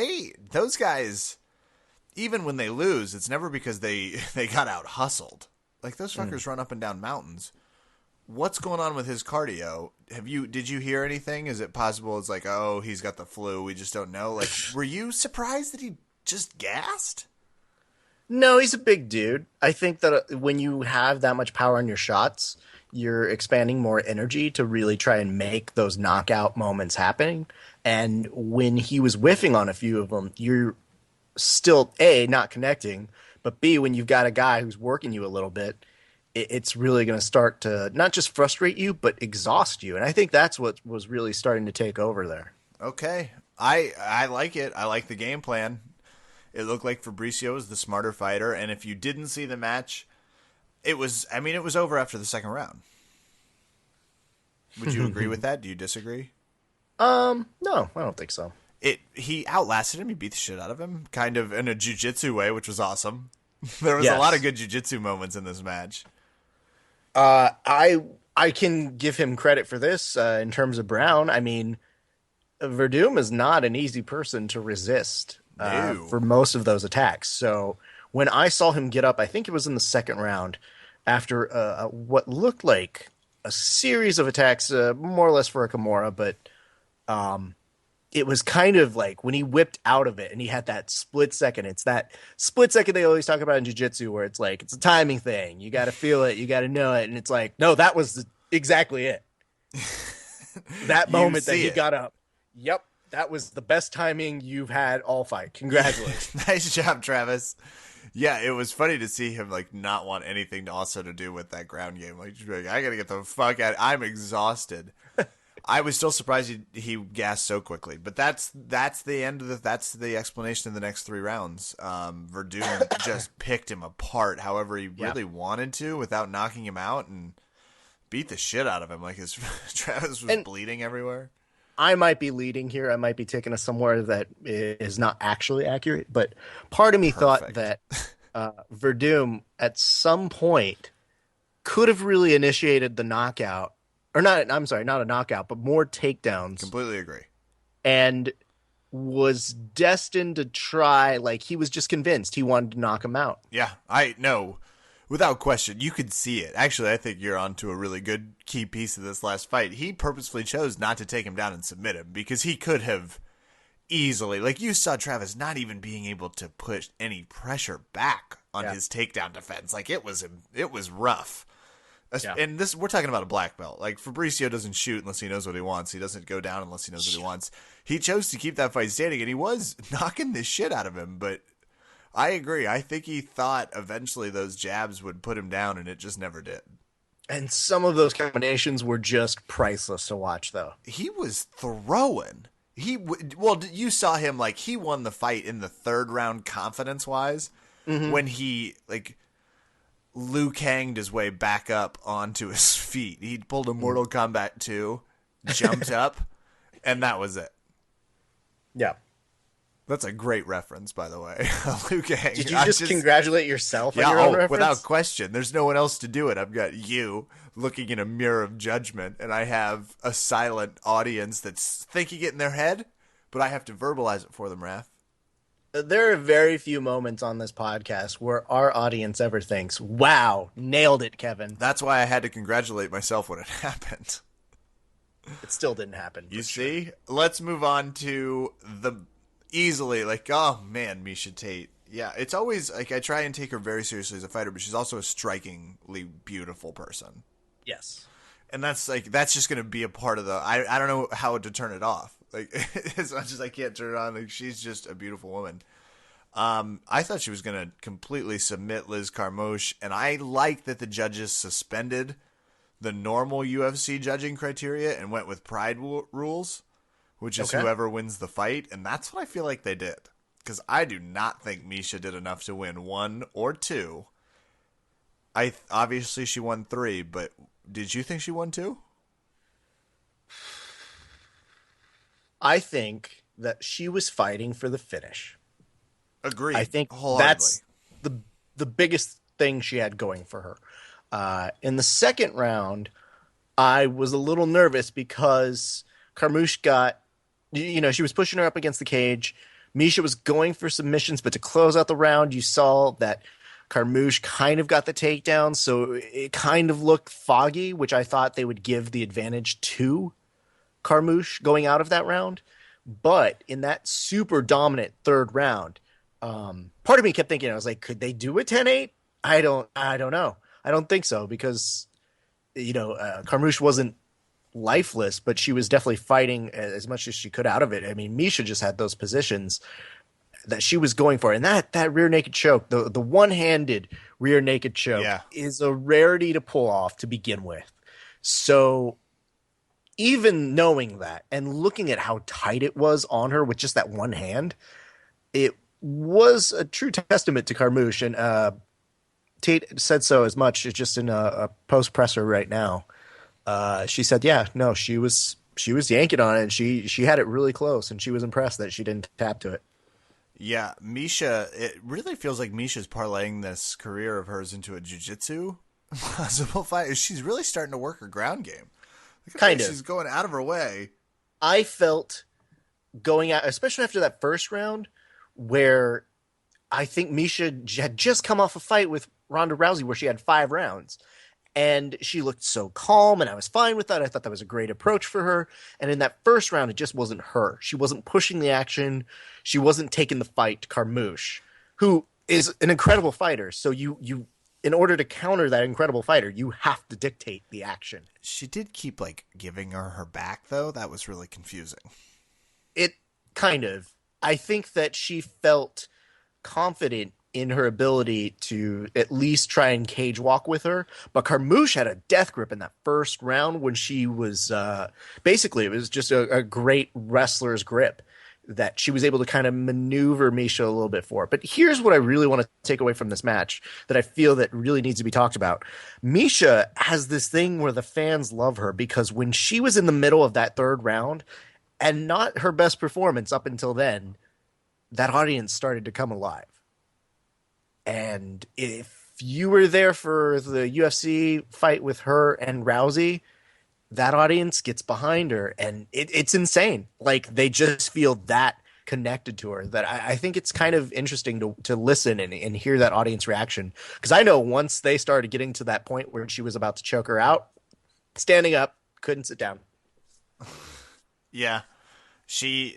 those guys, even when they lose, it's never because they got out hustled. Like, those fuckers run up and down mountains. What's going on with his cardio? Did you hear anything? Is it possible it's like, oh, he's got the flu, we just don't know? Like, were you surprised that he just gassed? No, he's a big dude. I think that when you have that much power on your shots, you're expanding more energy to really try and make those knockout moments happening. And when he was whiffing on a few of them, you're still, A, not connecting, but B, when you've got a guy who's working you a little bit, it's really going to start to not just frustrate you, but exhaust you. And I think that's what was really starting to take over there. Okay. I like it. I like the game plan. It looked like Fabricio was the smarter fighter, and if you didn't see the match, it was over after the second round. Would you agree with that? Do you disagree? No, I don't think so. He outlasted him. He beat the shit out of him, kind of in a jiu-jitsu way, which was awesome. There was a lot of good jiu-jitsu moments in this match. I can give him credit for this in terms of Brown. I mean, Verdum is not an easy person to resist. For most of those attacks. So when I saw him get up, I think it was in the second round, after what looked like a series of attacks, more or less for a Kimura, but it was kind of like when he whipped out of it and he had that split second. It's that split second they always talk about in jiu-jitsu where it's like, it's a timing thing. You got to feel it. You got to know it. And it's like, no, that was exactly it. That moment that he got up. Yep. That was the best timing you've had all fight. Congratulations. Nice job, Travis. Yeah, it was funny to see him like not want anything to also to do with that ground game. Like, I gotta get the fuck out. I'm exhausted. I was still surprised he gassed so quickly, but that's the end of that's the explanation of the next three rounds. Verdum just picked him apart, however he really wanted to, without knocking him out, and beat the shit out of him. Like Travis was bleeding everywhere. I might be leading here. I might be taking us somewhere that is not actually accurate, but part of me thought that Verdum at some point could have really initiated the knockout, or not. I'm sorry, not a knockout, but more takedowns. Completely agree. And was destined to try. Like he was just convinced he wanted to knock him out. Yeah, I know. Without question, you could see it. Actually, I think you're onto a really good key piece of this last fight. He purposefully chose not to take him down and submit him because he could have easily, like you saw Travis not even being able to push any pressure back on his takedown defense. Like it was rough. Yeah. And this, we're talking about a black belt. Like Fabricio doesn't shoot unless he knows what he wants. He doesn't go down unless he knows what he wants. He chose to keep that fight standing, and he was knocking the shit out of him, but I agree. I think he thought eventually those jabs would put him down, and it just never did. And some of those combinations were just priceless to watch, though. He was throwing. You saw him, like, he won the fight in the third round confidence-wise when he, like, Liu Kang'd his way back up onto his feet. He pulled a Mortal Kombat 2, jumped up, and that was it. Yeah. That's a great reference, by the way. Liu Kang. Did you just congratulate yourself on your own reference? Without question. There's no one else to do it. I've got you looking in a mirror of judgment, and I have a silent audience that's thinking it in their head, but I have to verbalize it for them, Raph. There are very few moments on this podcast where our audience ever thinks, wow, nailed it, Kevin. That's why I had to congratulate myself when it happened. It still didn't happen. You sure. see? Let's move on to the easily, like, oh man, Misha Tate. Yeah, it's always like I try and take her very seriously as a fighter, but she's also a strikingly beautiful person. Yes. And that's just gonna be a part of the I don't know how to turn it off. Like as much as I can't turn it on, like she's just a beautiful woman. I thought she was gonna completely submit Liz Carmouche, and I like that the judges suspended the normal UFC judging criteria and went with pride rules, which is whoever wins the fight, and that's what I feel like they did. Because I do not think Misha did enough to win 1 or 2. Obviously she won 3, but did you think she won 2? I think that she was fighting for the finish. Agreed. I think that's the biggest thing she had going for her. In the second round, I was a little nervous because Carmouche got, she was pushing her up against the cage. Misha was going for submissions, but to close out the round, you saw that Carmouche kind of got the takedown, so it kind of looked foggy, which I thought they would give the advantage to Carmouche going out of that round. But in that super dominant third round, part of me kept thinking, I was like, could they do a 10-8? I don't know. I don't think so because, Carmouche wasn't lifeless, but she was definitely fighting as much as she could out of it. I mean, Misha just had those positions that she was going for. And that rear naked choke, the one-handed rear naked choke is a rarity to pull off to begin with. So even knowing that and looking at how tight it was on her with just that one hand, it was a true testament to Carmouche. And Tate said so as much as just in a post presser right now. She said, she was yanking on it, and she had it really close, and she was impressed that she didn't tap to it. Yeah, Misha, it really feels like Misha's parlaying this career of hers into a jiu-jitsu possible fight. She's really starting to work her ground game. Kind of. She's going out of her way. I felt going out, especially after that first round, where I think Misha had just come off a fight with Ronda Rousey where she had 5 rounds. And she looked so calm, and I was fine with that. I thought that was a great approach for her. And in that first round, it just wasn't her. She wasn't pushing the action. She wasn't taking the fight to Carmouche, who is an incredible fighter. So you in order to counter that incredible fighter, you have to dictate the action. She did keep giving her back, though. That was really confusing. It kind of. I think that she felt confident in her ability to at least try and cage walk with her. But Carmouche had a death grip in that first round when she was basically, it was just a great wrestler's grip that she was able to kind of maneuver Misha a little bit for. But here's what I really want to take away from this match that I feel that really needs to be talked about. Misha has this thing where the fans love her because when she was in the middle of that third round and not her best performance up until then, that audience started to come alive. And if you were there for the UFC fight with her and Rousey, that audience gets behind her, and it's insane. They just feel that connected to her that I think it's kind of interesting to listen and hear that audience reaction. Because I know once they started getting to that point where she was about to choke her out, standing up, couldn't sit down. Yeah. She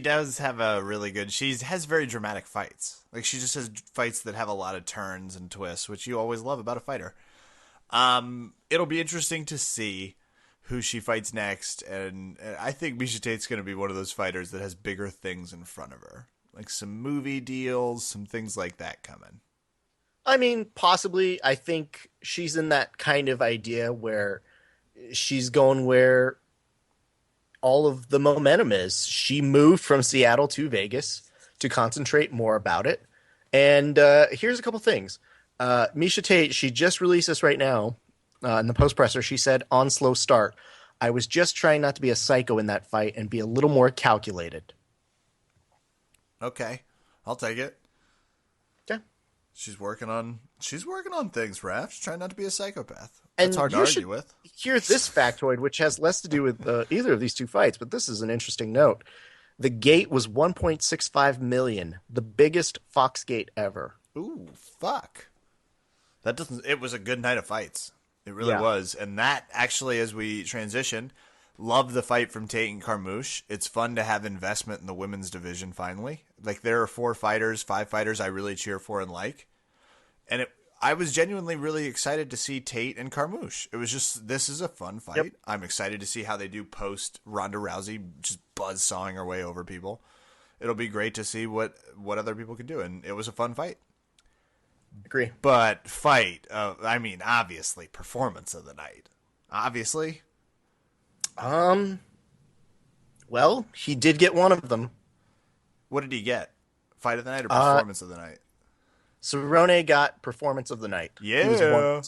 does have a really good. She has very dramatic fights. She just has fights that have a lot of turns and twists, which you always love about a fighter. It'll be interesting to see who she fights next, and I think Misha Tate's going to be one of those fighters that has bigger things in front of her, some movie deals, some things like that coming. I mean, possibly. I think she's in that kind of idea where she's going where all of the momentum is. She moved from Seattle to Vegas to concentrate more about it. And here's a couple things. Misha Tate, she just released this right now in the post-presser. She said, on slow start, I was just trying not to be a psycho in that fight and be a little more calculated. Okay. I'll take it. Yeah. She's working on things, Raph. She's trying not to be a psychopath. And it's hard to argue with. Here's this factoid, which has less to do with either of these two fights, but this is an interesting note. The gate was 1.65 million, the biggest Fox gate ever. Ooh, fuck. That doesn't. It was a good night of fights. It really Yeah. was, and that actually, as we transition, love the fight from Tate and Carmouche. It's fun to have investment in the women's division finally. Like there are 5 fighters I really cheer for and like, and I was genuinely really excited to see Tate and Carmouche. It was just this is a fun fight. Yep. I'm excited to see how they do post Ronda Rousey just buzzsawing her way over people. It'll be great to see what other people can do, and it was a fun fight. Agree. But fight, I mean, obviously, performance of the night. Obviously. Well, he did get one of them. What did he get? Fight of the night or performance of the night? Cerrone got performance of the night. He was Yeah.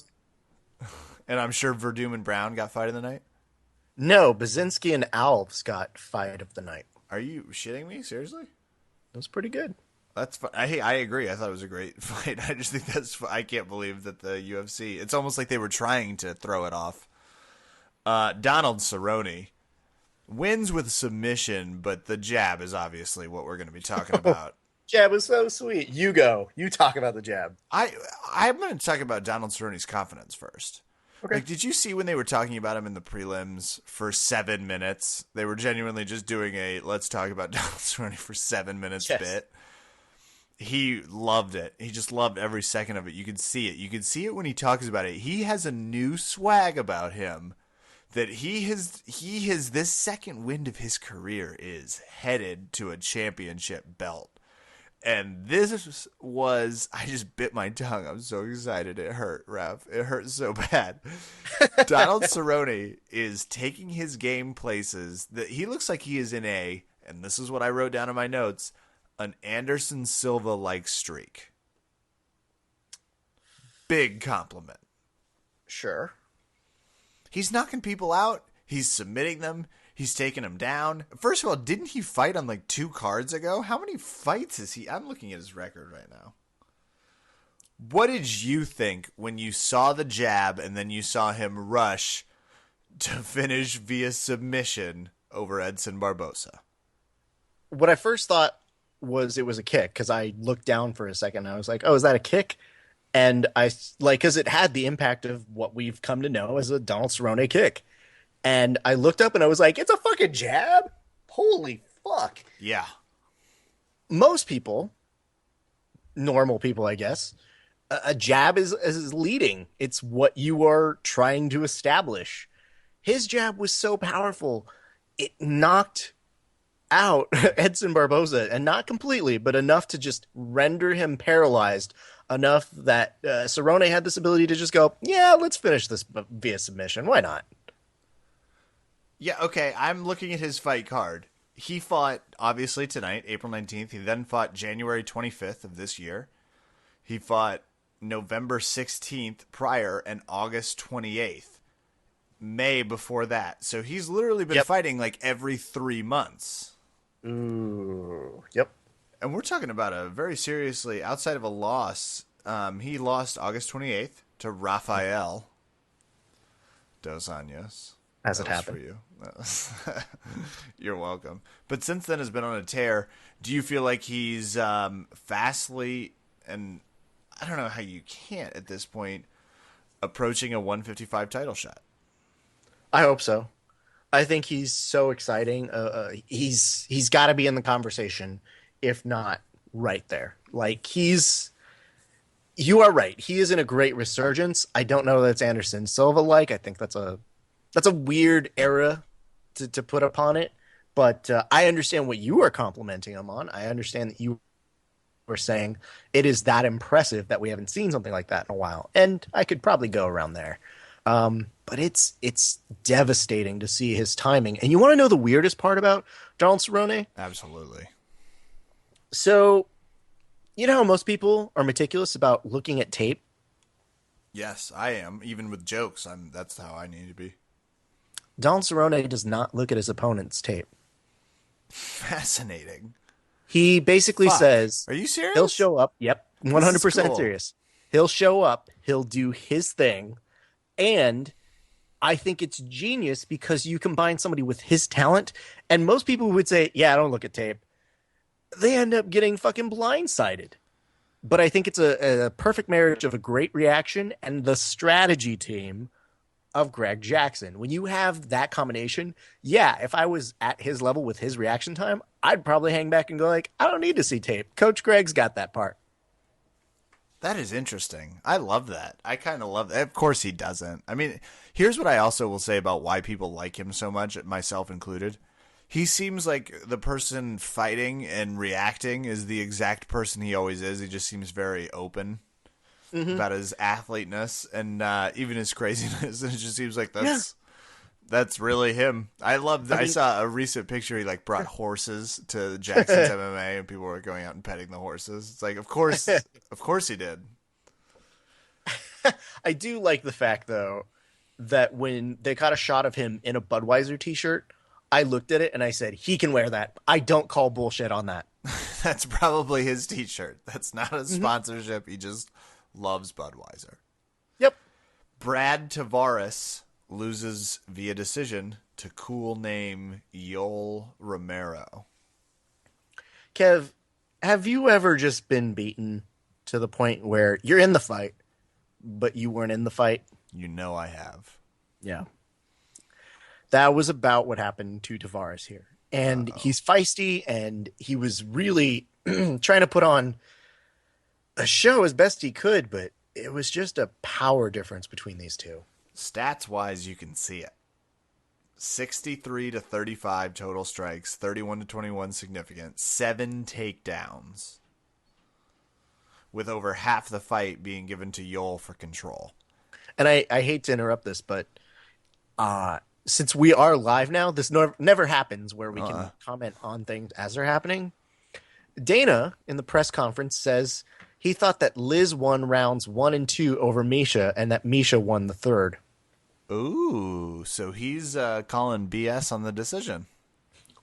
And I'm sure Verdum and Brown got fight of the night. No, Basinski and Alves got fight of the night. Are you shitting me? Seriously? It was pretty good. That's fun. I agree. I thought it was a great fight. I just think I can't believe that the UFC. It's almost like they were trying to throw it off. Donald Cerrone wins with submission, but the jab is obviously what we're going to be talking about. Jab was so sweet. You go. You talk about the jab. I'm going to talk about Donald Cerrone's confidence first. Okay. Like, did you see when they were talking about him in the prelims for 7 minutes? They were genuinely just doing a let's talk about Donald Cerrone for 7 minutes Yes. bit. He loved it. He just loved every second of it. You could see it. You could see it when he talks about it. He has a new swag about him that he has this second wind of his career is headed to a championship belt. And this was, I just bit my tongue. I'm so excited. It hurt, Rev. It hurt so bad. Donald Cerrone is taking his game places that he looks like he is in and this is what I wrote down in my notes, an Anderson Silva-like streak. Big compliment. Sure. He's knocking people out. He's submitting them. He's taking them down. First of all, didn't he fight on like 2 cards ago? How many fights is he? I'm looking at his record right now. What did you think when you saw the jab and then you saw him rush to finish via submission over Edson Barbosa? What I first thought was it was a kick because I looked down for a second and I was like, oh, is that a kick? And I like, because it had the impact of what we've come to know as a Donald Cerrone kick. And I looked up and I was like, it's a fucking jab? Holy fuck. Yeah. Most people, normal people, I guess, a jab is leading. It's what you are trying to establish. His jab was so powerful, it knocked out Edson Barboza, and not completely, but enough to just render him paralyzed, enough that Cerrone had this ability to just go, yeah, let's finish this via submission. Why not? Yeah, okay, I'm looking at his fight card. He fought, obviously, tonight, April 19th. He then fought January 25th of this year. He fought November 16th prior and August 28th. May before that. So he's literally been fighting like every 3 months. Ooh, yep. And we're talking about a very seriously, outside of a loss, he lost August 28th to Rafael Dos Anjos. As it That was happened. for you. You're welcome. But since then has been on a tear. Do you feel like he's fastly, and I don't know how you can't at this point, approaching a 155 title shot? I hope so. I think he's so exciting. He's got to be in the conversation, if not right there. Like you are right. He is in a great resurgence. I don't know that it's Anderson Silva like. I think that's a weird era to put upon it. But I understand what you are complimenting him on. I understand that you were saying it is that impressive that we haven't seen something like that in a while. And I could probably go around there. But it's devastating to see his timing. And you want to know the weirdest part about Donald Cerrone? Absolutely. So, you know how most people are meticulous about looking at tape? Yes, I am. Even with jokes, that's how I need to be. Donald Cerrone does not look at his opponent's tape. Fascinating. He basically says, "Are you serious?" He'll show up. Yep, 100% cool. serious. He'll show up. He'll do his thing, and I think it's genius because you combine somebody with his talent, and most people would say, yeah, I don't look at tape. They end up getting fucking blindsided. But I think it's a perfect marriage of a great reaction and the strategy team of Greg Jackson. When you have that combination, yeah, if I was at his level with his reaction time, I'd probably hang back and go like, I don't need to see tape. Coach Greg's got that part. That is interesting. I love that. I kind of love that. Of course he doesn't. I mean, here's what I also will say about why people like him so much, myself included. He seems like the person fighting and reacting is the exact person he always is. He just seems very open about his athleteness and even his craziness. And it just seems like that's really him. I love that. I saw a recent picture. He like brought horses to Jackson's MMA, and people were going out and petting the horses. It's like, of course he did. I do like the fact though that when they got a shot of him in a Budweiser t-shirt, I looked at it and I said, he can wear that. I don't call bullshit on that. That's probably his t-shirt. That's not a sponsorship. He just loves Budweiser. Yep. Brad Tavares loses via decision to cool name Yoel Romero. Kev, have you ever just been beaten to the point where you're in the fight, but you weren't in the fight? You know I have. Yeah. That was about what happened to Tavares here. And he's feisty, and he was really trying to put on a show as best he could, but it was just a power difference between these two. Stats-wise, you can see it. 63 to 35 total strikes, 31 to 21 significant, 7 takedowns, with over half the fight being given to Yoel for control. And I hate to interrupt this, but since we are live now, this never happens where we can comment on things as they're happening. Dana, in the press conference, says he thought that Liz won rounds 1 and 2 over Misha, and that Misha won the third. Ooh, so he's calling BS on the decision.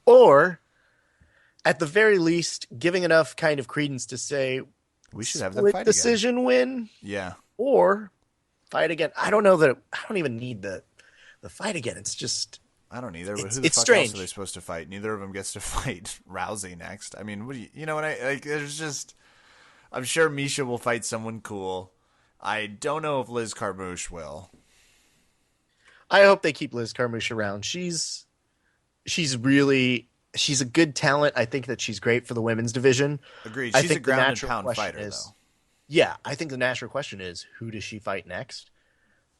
Or, at the very least, giving enough kind of credence to say, we should have that fight decision again. Win. Yeah. Or fight again. I don't know that I don't even need the fight again. It's just I don't either. But who the fuck strange. else are they supposed to fight? Neither of them gets to fight Rousey next. I mean, what do you know what I like? There's just I'm sure Misha will fight someone cool. I don't know if Liz Carmouche will. I hope they keep Liz Carmouche around. She's a good talent. I think that she's great for the women's division. Agreed. She's a ground and pound fighter, though. Yeah, I think the natural question is, who does she fight next?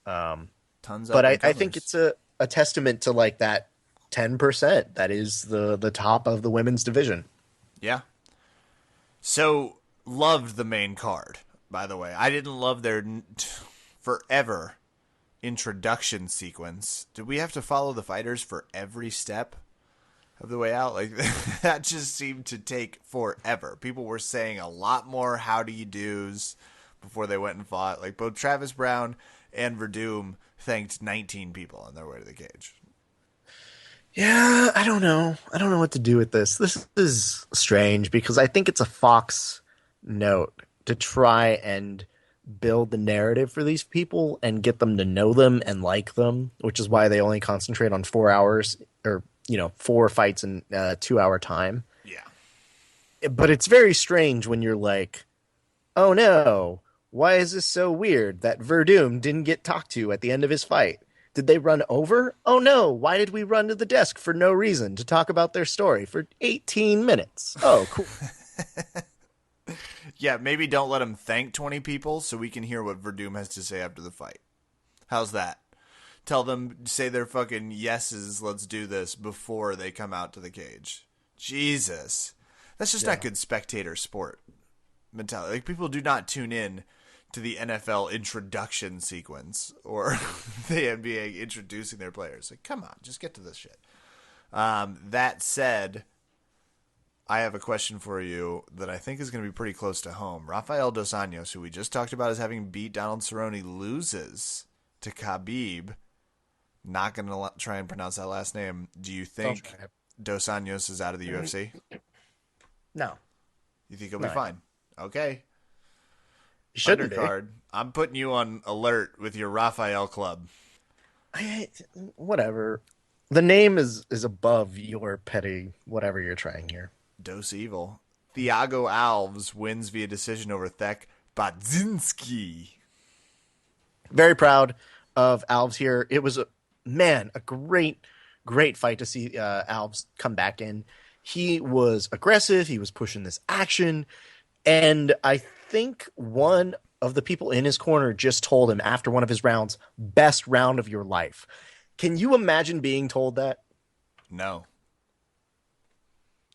Tons. But I think it's a testament to like that 10% that is the top of the women's division. Yeah. So loved the main card. By the way, I didn't love their forever introduction sequence. Did we have to follow the fighters for every step of the way out? Like that just seemed to take forever. People were saying a lot more how do you do's before they went and fought. Like both Travis Brown and Verdum thanked 19 people on their way to the cage. Yeah, I don't know what to do with this. This is strange because I think it's a Fox note to try and build the narrative for these people and get them to know them and like them, which is why they only concentrate on 4 hours or 4 fights in 2 hour time. Yeah. But it's very strange when you're like, oh no, why is this so weird that Verdum didn't get talked to at the end of his fight? Did they run over? Oh no, why did we run to the desk for no reason to talk about their story for 18 minutes? Oh, cool. Yeah, maybe don't let him thank 20 people so we can hear what Verdum has to say after the fight. How's that? Tell them, say their fucking yeses, let's do this before they come out to the cage. Jesus. That's just not good spectator sport mentality. Like, people do not tune in to the NFL introduction sequence or the NBA introducing their players. Like, come on, just get to this shit. That said, I have a question for you that I think is going to be pretty close to home. Rafael Dos Anjos, who we just talked about as having beat Donald Cerrone, loses to Khabib. Not going to try and pronounce that last name. Do you think Dos Anjos is out of the UFC? No. You think he'll be fine? Okay. He shouldn't be. I'm putting you on alert with your Rafael club. Whatever. The name is above your petty whatever you're trying here. Dose Evil. Thiago Alves wins via decision over Thek Badzinski. Very proud of Alves here. It was a great fight to see Alves come back in. He was aggressive. He was pushing this action. And I think one of the people in his corner just told him after one of his rounds, best round of your life. Can you imagine being told that? No.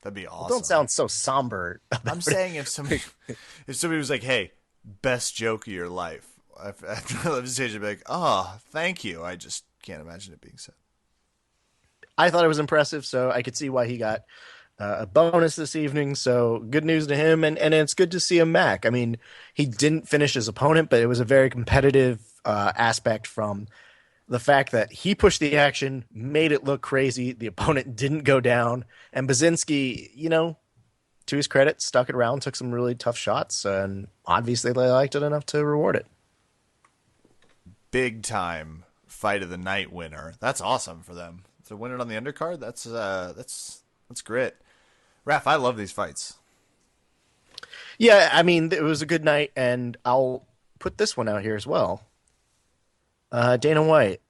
That'd be awesome. Well, don't sound so somber. I'm saying if somebody was like, hey, best joke of your life, after I left stage, I'd be like, oh, thank you. I just can't imagine it being said. I thought it was impressive, so I could see why he got a bonus this evening. So good news to him, and it's good to see him back. I mean, he didn't finish his opponent, but it was a very competitive aspect from the fact that he pushed the action, made it look crazy. The opponent didn't go down, and Baczynski, to his credit, stuck it around, took some really tough shots, and obviously they liked it enough to reward it. Big time fight of the night winner. That's awesome for them. To win it on the undercard, that's grit. Raph, I love these fights. Yeah, I mean, it was a good night, and I'll put this one out here as well. Dana White,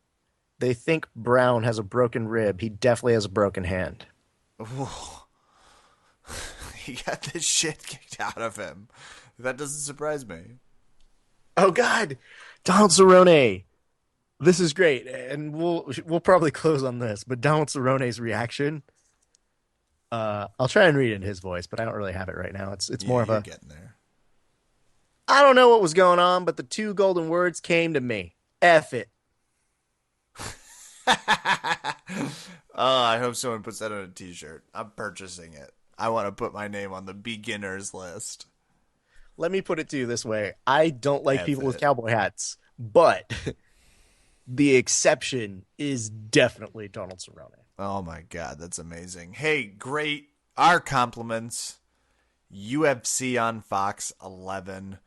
they think Brown has a broken rib. He definitely has a broken hand. Ooh. He got this shit kicked out of him. That doesn't surprise me. Oh, God. Donald Cerrone. This is great, and we'll probably close on this, but Donald Cerrone's reaction, I'll try and read it in his voice, but I don't really have it right now. It's more of a... getting there. I don't know what was going on, but the two golden words came to me. F it. I hope someone puts that on a t-shirt. I'm purchasing it. I want to put my name on the beginners list. Let me put it to you this way. I don't like F people with it. cowboy hats, but the exception is definitely Donald Cerrone. Oh my God, that's amazing. Hey, great. Our compliments. UFC on Fox 11.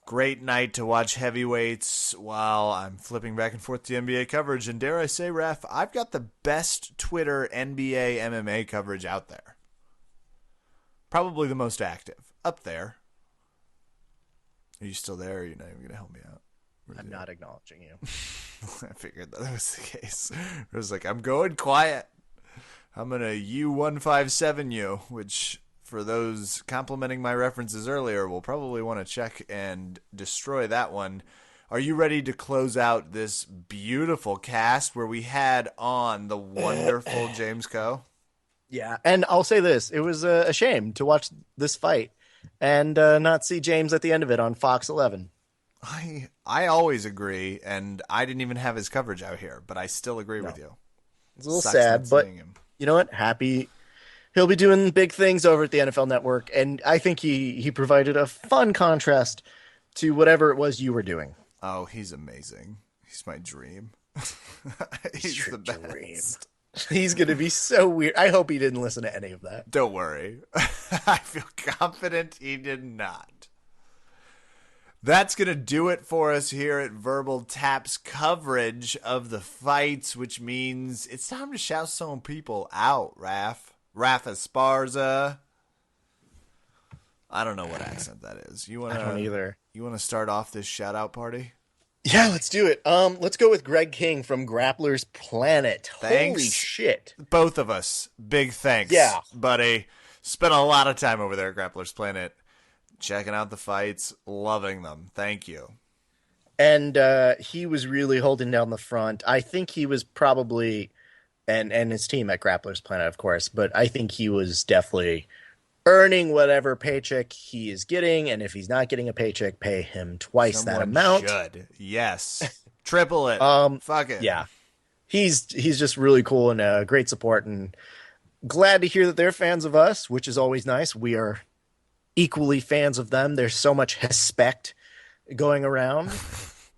Great night to watch heavyweights while I'm flipping back and forth to NBA coverage. And dare I say, Ref, I've got the best Twitter NBA MMA coverage out there. Probably the most active. Up there. Are you still there, or are you not even going to help me out? I'm not acknowledging you. I figured that was the case. It was like, I'm going quiet. I'm going to U157 you, which... for those complimenting my references earlier, we'll probably want to check and destroy that one. Are you ready to close out this beautiful cast where we had on the wonderful James Koh? Yeah, and I'll say this. It was a shame to watch this fight and not see James at the end of it on Fox 11. I always agree, and I didn't even have his coverage out here, but I still agree with you. It's a little Sucks sad, not but seeing him. You know what? Happy... He'll be doing big things over at the NFL Network, and I think he provided a fun contrast to whatever it was you were doing. Oh, he's amazing. He's my dream. He's the best. Dream. He's going to be so weird. I hope he didn't listen to any of that. Don't worry. I feel confident he did not. That's going to do it for us here at Verbal Tap's coverage of the fights, which means it's time to shout some people out, Raph. Rafa Esparza. I don't know what accent that is. I don't either. You want to start off this shout out party? Yeah, let's do it. Let's go with Greg King from Grappler's Planet. Thanks. Holy shit. Both of us. Big thanks. Yeah. Buddy. Spent a lot of time over there at Grappler's Planet. Checking out the fights. Loving them. Thank you. And he was really holding down the front. I think he was probably... And his team at Grappler's Planet, of course. But I think he was definitely earning whatever paycheck he is getting. And if he's not getting a paycheck, pay him twice that amount. Should. Yes. Triple it. Fuck it. Yeah. He's just really cool and great support. And glad to hear that they're fans of us, which is always nice. We are equally fans of them. There's so much respect going around.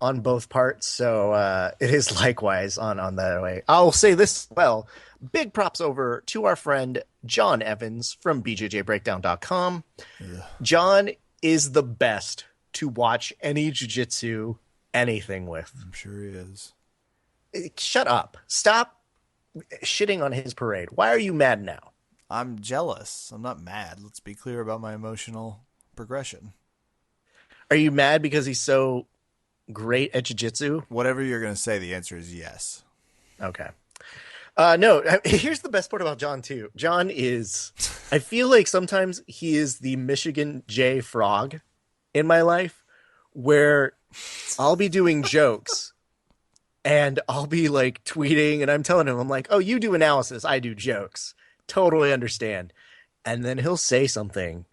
On both parts, so it is likewise on that way. I'll say this as well. Big props over to our friend John Evans from BJJBreakdown.com. Yeah. John is the best to watch any jiu-jitsu anything with. I'm sure he is. Shut up. Stop shitting on his parade. Why are you mad now? I'm jealous. I'm not mad. Let's be clear about my emotional progression. Are you mad because he's so great at jiu-jitsu? Whatever you're going to say, the answer is yes. Okay. No, here's the best part about John, too. John is, I feel like sometimes he is the Michigan J Frog in my life, where I'll be doing jokes and I'll be like tweeting and I'm telling him, I'm like, oh, you do analysis, I do jokes. Totally understand. And then he'll say something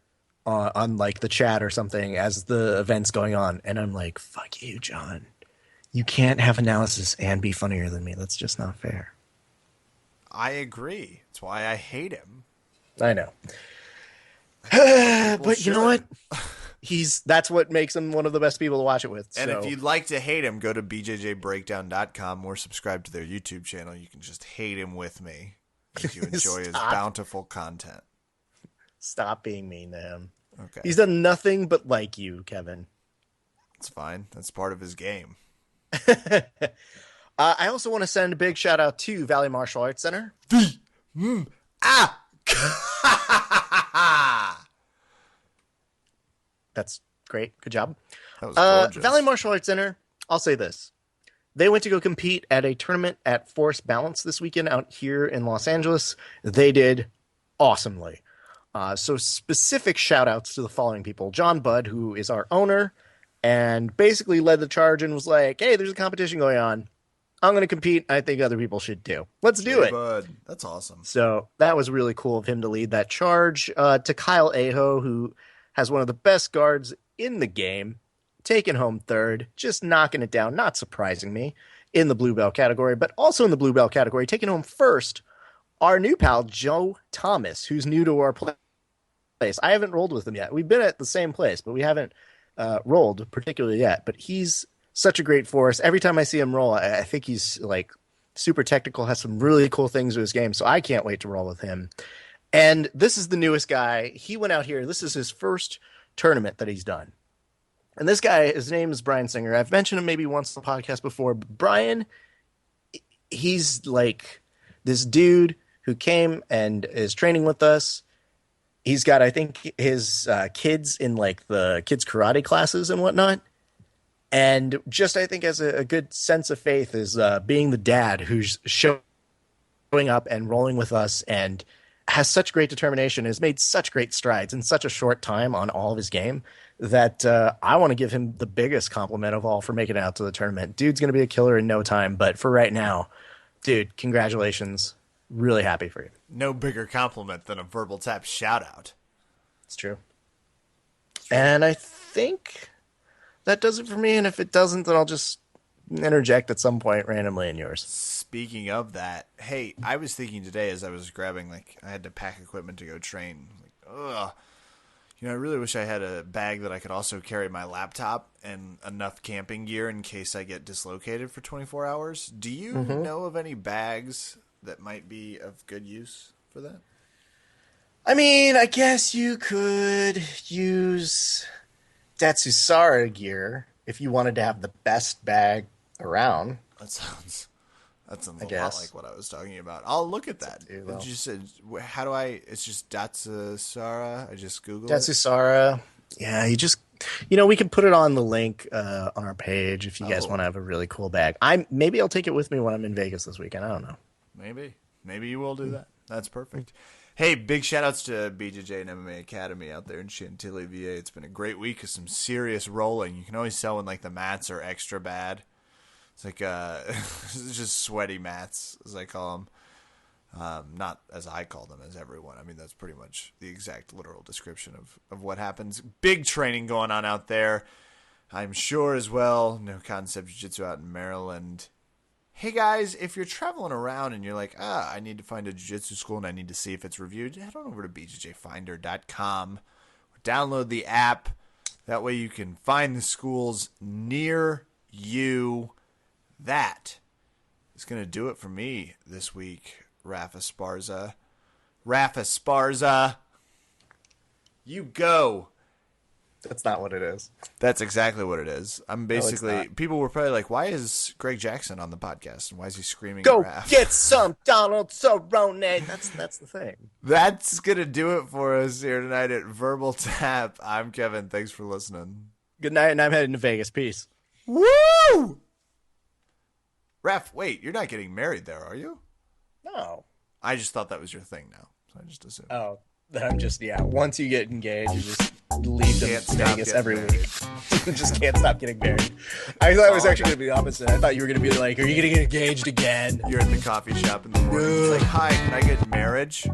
on like the chat or something as the event's going on. And I'm like, fuck you, John. You can't have analysis and be funnier than me. That's just not fair. I agree. That's why I hate him. I know. But you know what? That's what makes him one of the best people to watch it with. And so. if you'd like to hate him, go to bjjbreakdown.com or subscribe to their YouTube channel. You can just hate him with me if you enjoy his bountiful content. Stop being mean to him. Okay. He's done nothing but like you, Kevin. It's fine. That's part of his game. I also want to send a big shout out to Valley Martial Arts Center. That's great. Good job. That was gorgeous. Valley Martial Arts Center, I'll say this. They went to go compete at a tournament at Force Balance this weekend out here in Los Angeles. They did awesomely. So specific shout outs to the following people. John Budd, who is our owner, and basically led the charge and was like, hey, there's a competition going on. I'm going to compete. I think other people should do. Let's do it. Bud. That's awesome. So that was really cool of him to lead that charge. To Kyle Aho, who has one of the best guards in the game, taking home third, just knocking it down, not surprising me, in the blue belt category, but also in the blue belt category, taking home first, our new pal, Joe Thomas, who's new to our place. I haven't rolled with him yet. We've been at the same place, but we haven't rolled particularly yet. But he's such a great force. Every time I see him roll, I think he's like super technical, has some really cool things to his game. So I can't wait to roll with him. And this is the newest guy. He went out here. This is his first tournament that he's done. And this guy, his name is Brian Singer. I've mentioned him maybe once on the podcast before. But Brian, he's like this dude who came and is training with us. He's got, I think, his kids in like the kids karate classes and whatnot. And just, I think, as a good sense of faith is being the dad who's showing up and rolling with us and has such great determination, has made such great strides in such a short time on all of his game that I want to give him the biggest compliment of all for making it out to the tournament. Dude's going to be a killer in no time. But for right now, dude, congratulations. Really happy for you. No bigger compliment than a verbal tap shout out. It's true. And I think that does it for me. And if it doesn't, then I'll just interject at some point randomly in yours. Speaking of that, hey, I was thinking today as I was grabbing, like, I had to pack equipment to go train. Like, ugh. You know, I really wish I had a bag that I could also carry my laptop and enough camping gear in case I get dislocated for 24 hours. Do you know of any bags that might be of good use for that? I mean, I guess you could use Datsusara gear if you wanted to have the best bag around. That sounds a lot like what I was talking about. I'll look at that. You said, how do I? It's just Datsusara. I just Googled Datsusara. Yeah, we can put it on the link on our page if you guys want to have a really cool bag. Maybe I'll take it with me when I'm in Vegas this weekend. I don't know. Maybe you will do that. That's perfect. Hey, big shout outs to BJJ and MMA Academy out there in Chantilly, VA. It's been a great week of some serious rolling. You can always tell when like the mats are extra bad. It's like it's just sweaty mats, as I call them. Not as I call them, as everyone. I mean, that's pretty much the exact literal description of what happens. Big training going on out there, I'm sure, as well. No Concept Jiu-Jitsu out in Maryland. Hey, guys, if you're traveling around and you're like, I need to find a jiu-jitsu school and I need to see if it's reviewed, head on over to bjjfinder.com or download the app. That way you can find the schools near you. That is going to do it for me this week, Rafa Esparza. Rafa Esparza, you go. That's not what it is. That's exactly what it is. I'm basically not. people were probably like, "Why is Greg Jackson on the podcast? And why is he screaming?" Go Raph? get some Donald Cerrone. That's the thing. That's gonna do it for us here tonight at Verbal Tap. I'm Kevin. Thanks for listening. Good night, and I'm heading to Vegas. Peace. Woo! Raph, wait, you're not getting married there, are you? No. I just thought that was your thing now, so I just assumed. Oh, I'm just once you get engaged, you just leave to Can't stop Vegas getting every married. week. You just can't stop getting married. I thought it was actually going to be the opposite. I thought you were going to be like, are you going to get engaged again? You're at the coffee shop in the morning. It's like, hi, can I get marriage?